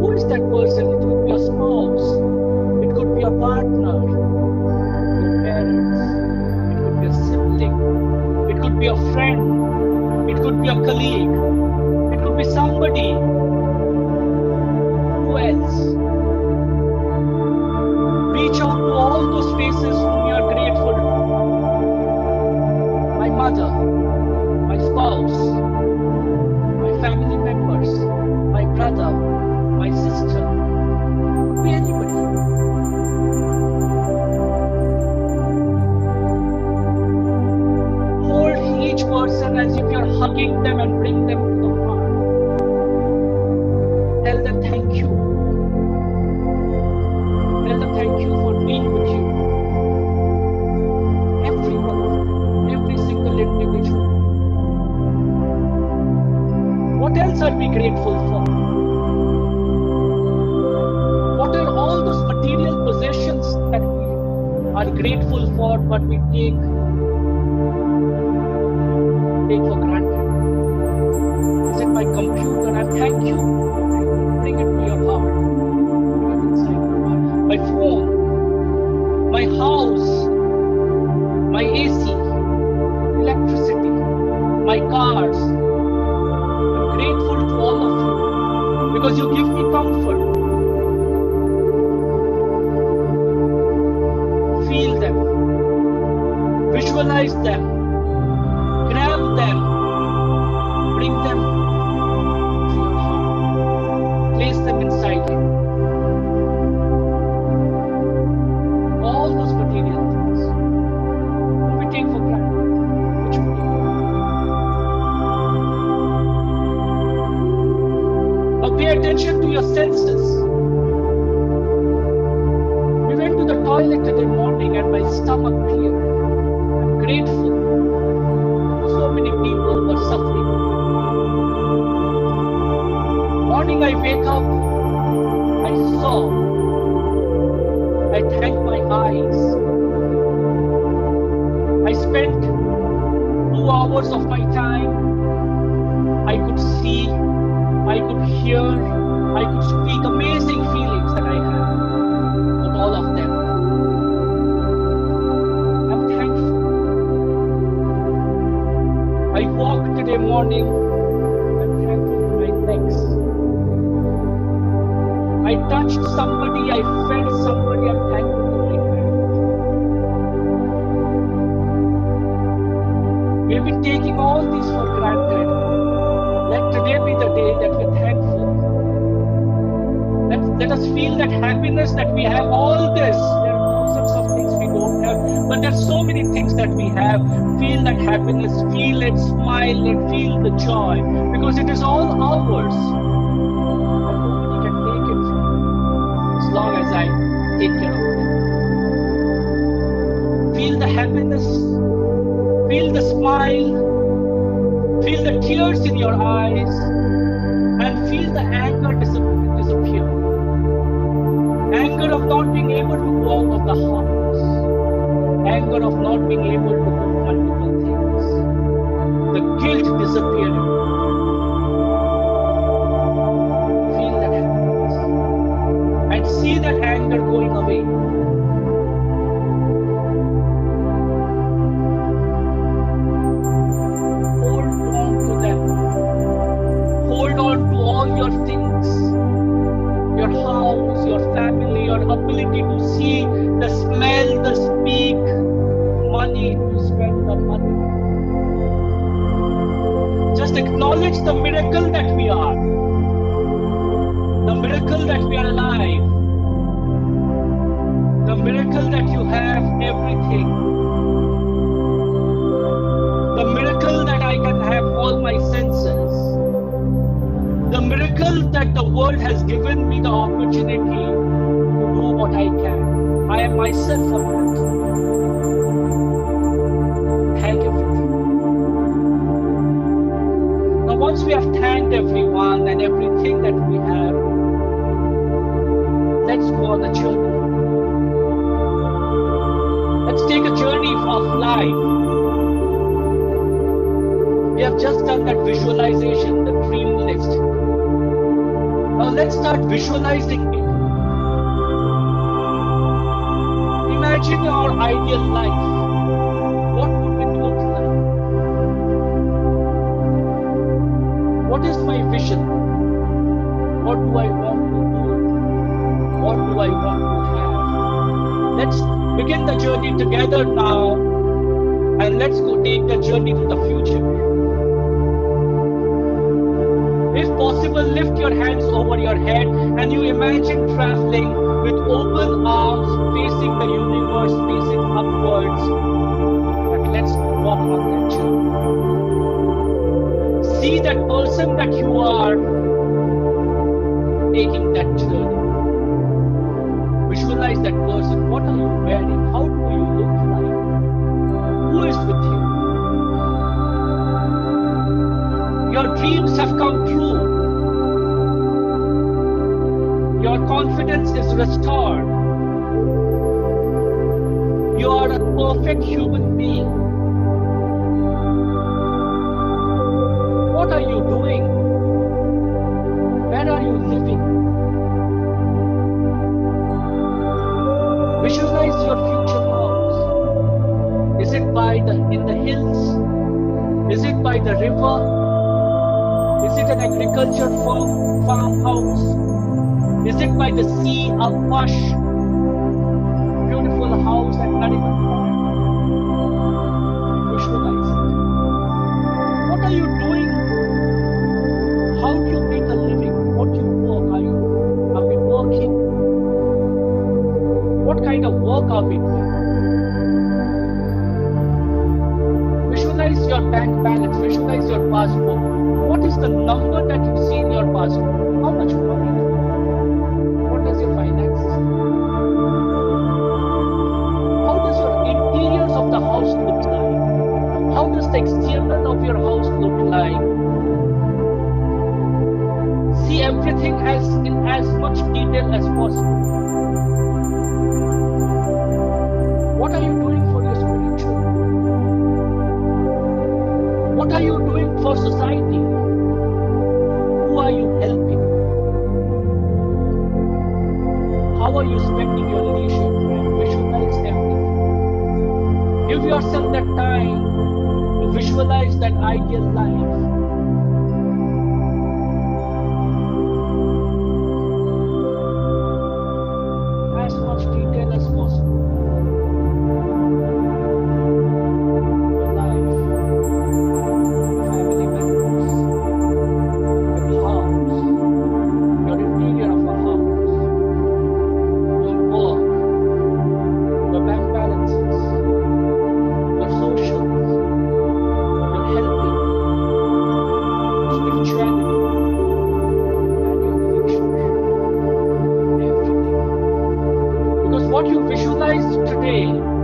Who is that person? It could be a spouse, it could be a partner, your parents, it could be a sibling, it could be a friend, it could be a colleague, it could be somebody. Who else? Reach out to all those faces whom you are grateful for. My mother, my spouse, my family members, my brother, my sister. It could be anybody. Hold each person as if you're hugging them and bring them to the heart. Tell them thank you. Tell them thank you for being with you. Everyone, every single individual. What else are we grateful for? What are all those material possessions that we are grateful for but we take for granted? Is it my computer? And thank you. Bring it to your heart. Bring it inside your heart. My phone, my house, my AC, electricity, my cars. I'm grateful to all of you because you give me comfort. Feel them, visualize them, grab them, bring them to your heart, place them inside you. All attention to your senses. We went to the toilet today morning and my stomach cleared. I'm grateful. So many people were suffering. Morning I wake up, I saw, I thank my eyes. I spent 2 hours of my time. I could see, I could hear, I could speak. Amazing feelings that I have with all of them. I'm thankful. I walked today morning. I'm thankful for my legs. I touched somebody, I felt somebody, I'm thankful for my hands. We've been taking all these for granted. Let today be the day that we're thankful. Let us feel that happiness that we have all this. There are thousands of things we don't have, but there's so many things that we have. Feel that happiness, feel it, smile it, feel the joy, because it is all ours. And nobody can take it from me as long as I take care of it. Feel the happiness, feel the smile, feel the tears in your eyes, and feel the anger disappear. Anger of not being able to go out of the house. Anger of not being able to do multiple things. The guilt disappearing. Feel that happiness. And see that anger going away. Hold on to them. Hold on to all your things. Your house, your family, your ability to see, the smell, the speak, money, to spend the money. Just acknowledge the miracle that we are. The miracle that we are alive. The miracle that you have everything. The miracle that I can have all my senses. The miracle that the world has given me the opportunity to do what I can. I am myself a miracle. Thank everything. Now once we have thanked everyone and everything that we have, let's go on a journey. Let's take a journey of life. We have just done that visualization, the dream list. Now let's start visualizing it. Imagine your ideal life. What would it look like? What is my vision? What do I want to do? What do I want to have? Let's begin the journey together now, and let's go take the journey to the future. If possible, lift your hands over your head and you imagine traveling with open arms, facing the universe, facing upwards. And let's walk on that journey. See that person that you are taking that journey. Visualize that person. What are you wearing? How do you look like? Who is with you? Your dreams have come true. Your confidence is restored. You are a perfect human being. What are you doing? Where are you living? Visualize your future house. Is it in the hills? Is it by the river? Is it an agriculture farmhouse? Is it by the sea, a plush, beautiful house at Nariman Park? Visualize it. What are you doing? How do you make a living? What do you work? Are we working? What kind of work are we doing? Visualize your bank balance. Visualize your passport. What is the number that you see in your passport? How much money? exterior of your house look like? See everything in as much detail as possible. What are you doing for your spiritual? What are you doing for society? Who are you helping? How are you spending your leisure time? Visualize everything. Give yourself that time to visualize that ideal life. As much detail as possible. Your life, family members, your house, your interior of a house, your work, your bank balances, your socials, your helping, your spirituality, and your future. Everything. Because what you visualize today, and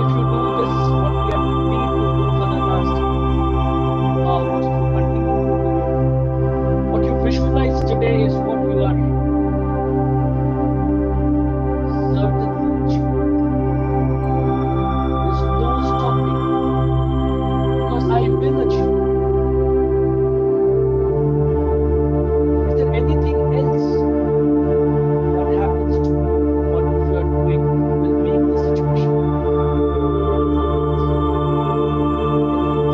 if you do this, what we have been to do for the last hours, to continue to do, what you visualize today is what you are certainly achieving. There's no stopping, because I will achieve. Is there anything else that happens to me, what you are doing will make the situation anything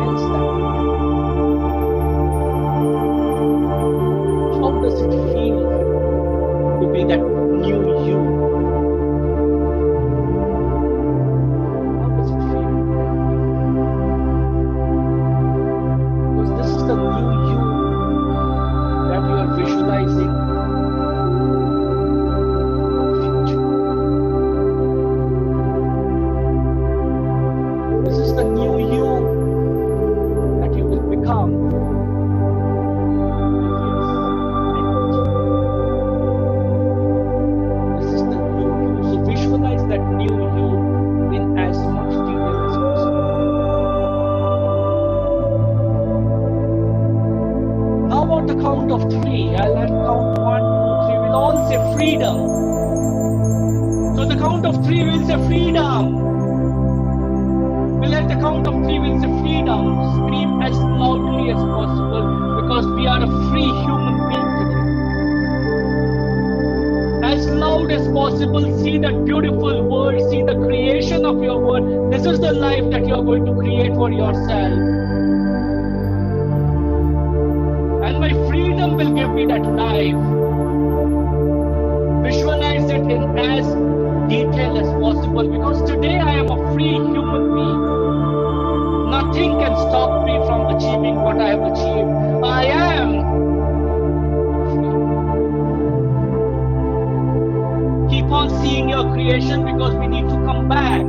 else that will happen? How does it feel to be that new you? How does it feel? Because this is the new you that you are visualizing for the future. This is the new you that you will become 5 years, 10 years. This is the new you. So visualize that new you in as much detail as possible. Now on the count of 3, I'll count 1, 2, 3. We'll all say freedom. So the count of 3 we'll say freedom. We'll at the count of 3 we'll say freedom. Scream as loudly as possible because we are a free human being today. As loud as possible, see that beautiful world, see the creation of your world. This is the life that you are going to create for yourself. And my freedom will give me that life. Visualize it in as detail as possible because today I am a free human being. Nothing can stop me from achieving what I have achieved. I am free. Keep on seeing your creation because we need to come back.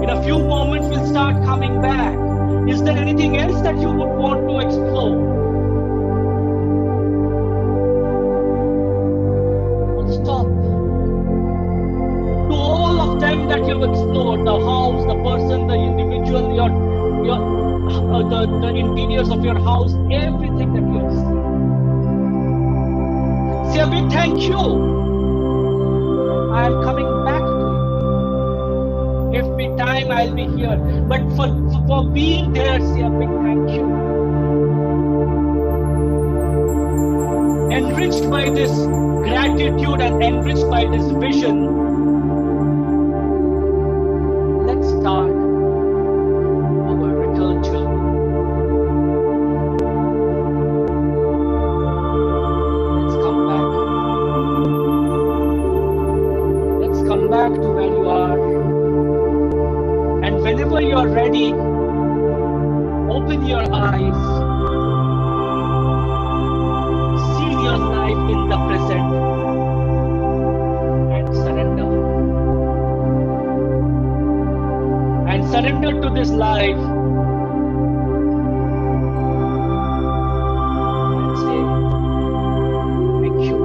In a few moments, we'll start coming back. Is there anything else that you would want to explore? Don't stop. To all of them that you've explored, the house, the person, the individual, the interiors of your house, everything that you have seen. Say a big thank you. I am coming back to you. Give me time, I'll be here. But for being there, say a big thank you. Enriched by this gratitude and enriched by this vision, let's start our return journey. Let's come back. Let's come back to where you are. And whenever you are ready, open your eyes. See your life in the present and surrender. And surrender to this life and say, thank you.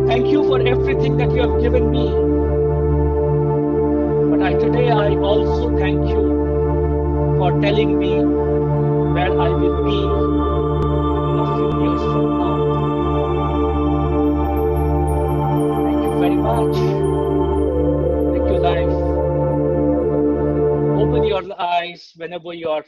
Thank you for everything that you have given me. But today Today, I also thank you for telling me where I will be in a few years from now. Thank you very much. Thank you, life. Open your eyes whenever you're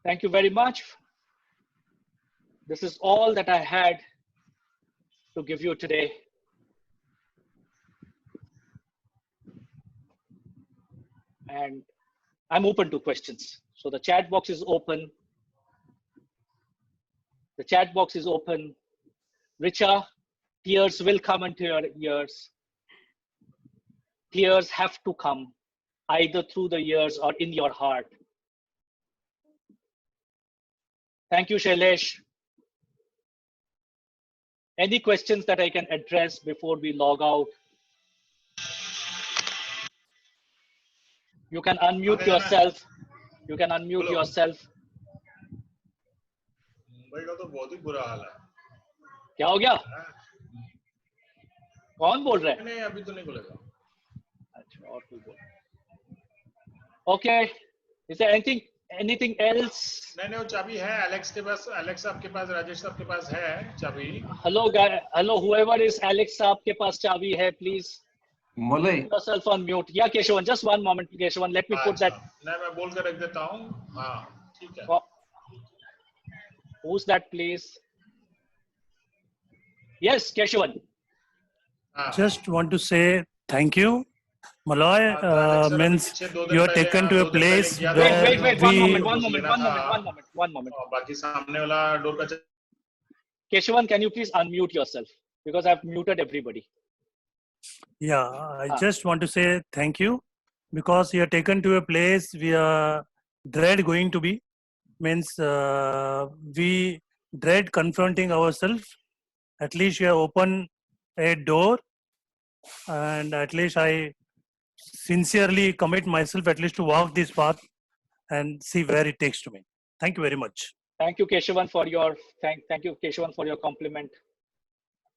Thank you very much. This is all that I had to give you today. And I'm open to questions. So the chat box is open. The chat box is open. Richa, tears will come into your ears. Tears have to come either through the ears or in your heart. Thank you, Shailesh. Any questions that I can address before we log out? You can unmute yourself. You can unmute yourself. Mumbai का तो बहुत ही बुरा हाल है। क्या हो गया? कौन बोल रहा है? नहीं अभी तो नहीं बोलेगा। अच्छा और कोई बोल। Okay. Is there anything else? नहीं वो चाबी है एलेक्स के पास, एलेक्स आपके पास, राजेश आपके पास है चाबी। Hello, whoever is Alex आपके पास चाबी है, please. Molay. Put yourself on mute. Yeah, Keshavan, just one moment, Keshavan. Let me put that. नहीं मैं बोल कर रख देता हूँ। हाँ ठीक है। Who's that, please? Yes, Keshavan. Just want to say thank you. Malloy means you are taken to a place where Wait, one moment. बाकी सामने वाला डोर का Keshavan, can you please unmute yourself? Because I've muted everybody. Yeah, I just want to say thank you because you are taken to a place we are dread going to be. Means we dread confronting ourselves. At least you have opened a door, and at least I sincerely commit myself at least to walk this path and see where it takes to me. Thank you very much. Thank you, Keshavan, for your thank you, Keshavan, for your compliment.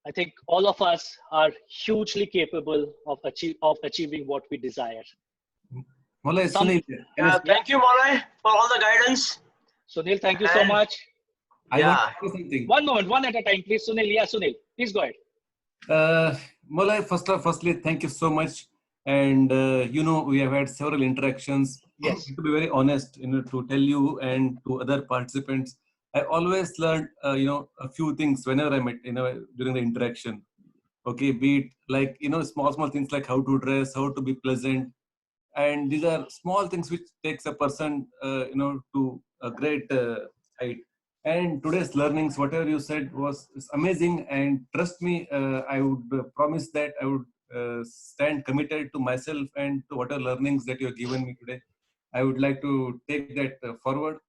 I think all of us are hugely capable of achieving what we desire. Molay, Sunil. Thank you, Molay, for all the guidance. Sunil, thank you so much. I want to say something. One moment, one at a time, please. Sunil, yeah, Sunil, please go ahead. Molay, firstly, thank you so much. And we have had several interactions. Yes. To be very honest, to tell you and to other participants, I always learned, a few things whenever I met, during the interaction. Okay, be it like, small things like how to dress, how to be pleasant. And these are small things which takes a person, to a great height. And today's learnings, whatever you said is amazing. And trust me, I would promise that I would stand committed to myself and to whatever learnings that you have given me today. I would like to take that forward.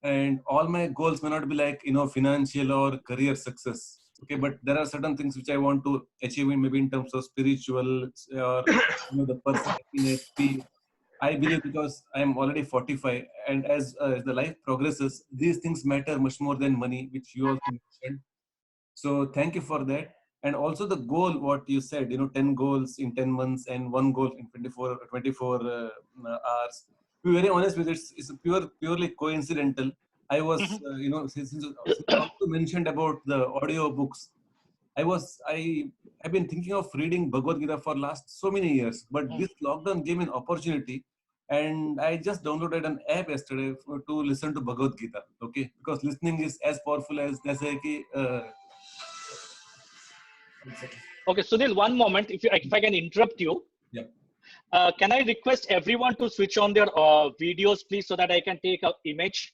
And all my goals may not be like, financial or career success. Okay, but there are certain things which I want to achieve maybe in terms of spiritual or the personal happiness, peace. I believe because I am already 45, and as the life progresses, these things matter much more than money, which you also mentioned. So thank you for that. And also the goal, what you said, 10 goals in 10 months and 1 goal in 24 hours. To be very honest with it, it's purely coincidental. I was, since you also mentioned about the audio books, I've been thinking of reading Bhagavad Gita for last so many years, but this lockdown gave me an opportunity, and I just downloaded an app yesterday to listen to Bhagavad Gita. Okay, because listening is as powerful as Okay, Sunil, one moment. If I can interrupt you. Yeah. Can I request everyone to switch on their videos, please, so that I can take an image?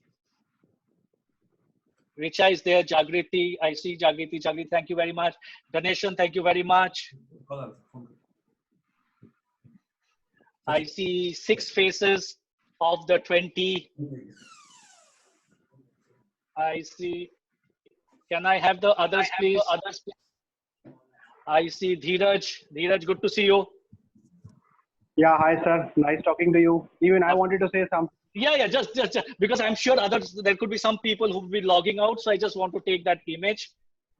Richa is there. Jagriti, I see Jagriti. Jagriti, thank you very much. Ganeshan, thank you very much. I see 6 faces of the 20. I see. Can I have the others, please? I see Dheeraj. Dheeraj, good to see you. Yeah, hi sir. Nice talking to you. Even I wanted to say something. Yeah, just because I'm sure others, there could be some people who will be logging out. So I just want to take that image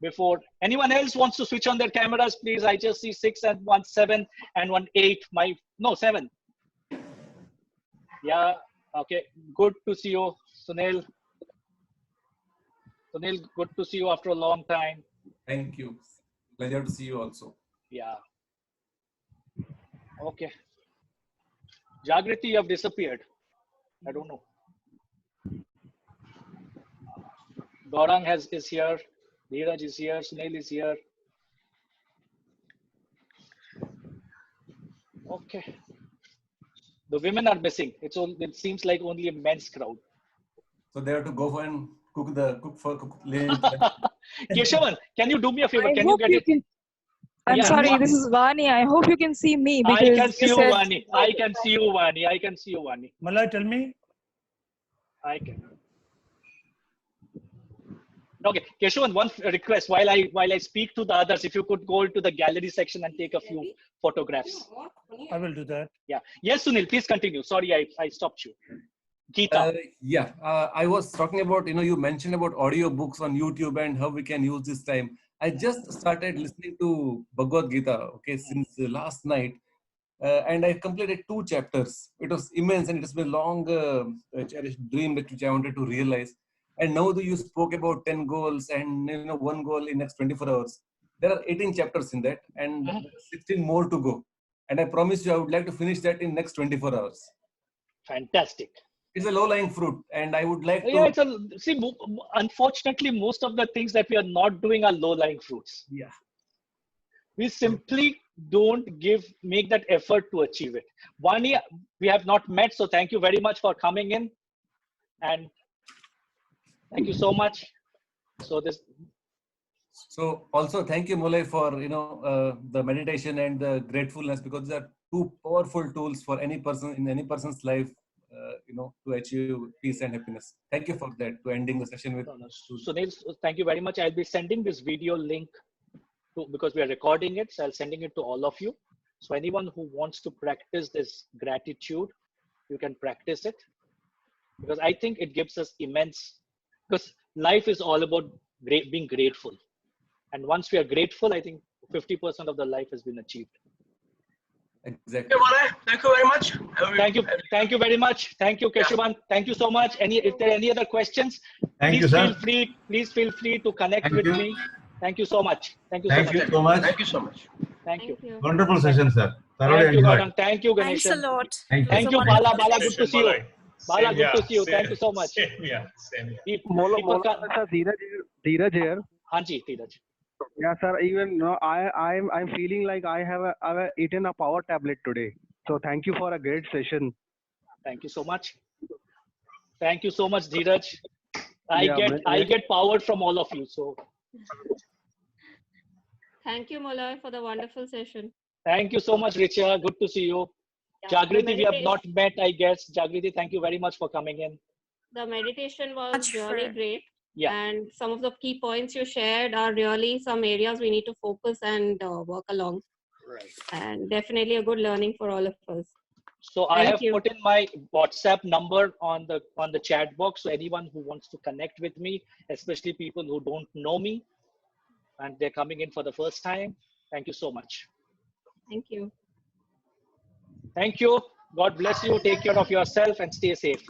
before anyone else wants to switch on their cameras, please. I just see 6 and 1 7 and 1 8. No 7. Yeah. Okay. Good to see you, Sunil. Sunil, good to see you after a long time. Thank you. Pleasure to see you also. Yeah. Okay. Jagriti, you have disappeared. I don't know. Gaurang is here. Dheeraj is here. Sunil is here. Okay. The women are missing. It seems like only a men's crowd. So they have to go for and cook lunch. Keshavan, can you do me a favor? I Can you hope get you it? can. I'm Yeah, sorry, Vani. this is Vani. I hope you can see me I because can see you, said Vani. I can see you, Vani. I can see you, Vani. Malay, tell me. I can. Okay, Keshavan, one request while I speak to the others, if you could go to the gallery section and take a few photographs. I will do that. Yeah. Yes, Sunil, please continue. Sorry, I stopped you. Geeta. I was talking about, you mentioned about audio books on YouTube and how we can use this time. I just started listening to Bhagavad Gita, okay, since last night. And I completed 2 chapters. It was immense and it has been a long cherished dream which I wanted to realize. And now that you spoke about 10 goals and 1 goal in next 24 hours, there are 18 chapters in that and 16 more to go. And I promise you I would like to finish that in next 24 hours. Fantastic. It's a low-lying fruit and I would like to... Yeah, unfortunately, most of the things that we are not doing are low-lying fruits. Yeah. We simply don't make that effort to achieve it. Vani, we have not met, so thank you very much for coming in. And thank you so much. So also thank you, Mulay, for the meditation and the gratefulness, because these are 2 powerful tools for any person in any person's life, to achieve peace and happiness. Thank you for that. To ending the session with. Sunil, thank you very much. I'll be sending this video link because we are recording it, so I'll sending it to all of you. So anyone who wants to practice this gratitude, you can practice it, because I think it gives us immense. Because life is all about being grateful. And once we are grateful, I think 50% of the life has been achieved. Exactly. Okay, thank you very much. Thank you very much. Thank you, Keshavan. Thank you so much. If there are any other questions, please feel free to connect with me. Thank you so much. Thank you so much. Thank you so much. Thank you. Wonderful session, sir. Thoroughly Thank you, enjoyed. Gaurang. Thank you, Ganesh. Thanks a lot. Thank you, Bala. Bala, good to see you. Bala, good to see you. Thank you so much. Same here. Dheeraj here. Hanji, Dheeraj. Yeah, sir. Even I'm feeling like I have eaten a power tablet today. So thank you for a great session. Thank you so much. Thank you so much, Dheeraj. I get power from all of you. So Thank you, Molloy, for the wonderful session. thank you so much, Richa. Good to see you. Yeah, Jagriti, we have not met, I guess. Jagriti, thank you very much for coming in. The meditation was really great. Yeah. And some of the key points you shared are really some areas we need to focus and work along. Right. And definitely a good learning for all of us. So I have put in my WhatsApp number on the chat box. So anyone who wants to connect with me, especially people who don't know me and they're coming in for the first time, thank you so much. Thank you. Thank you. God bless you. Take care of yourself and stay safe.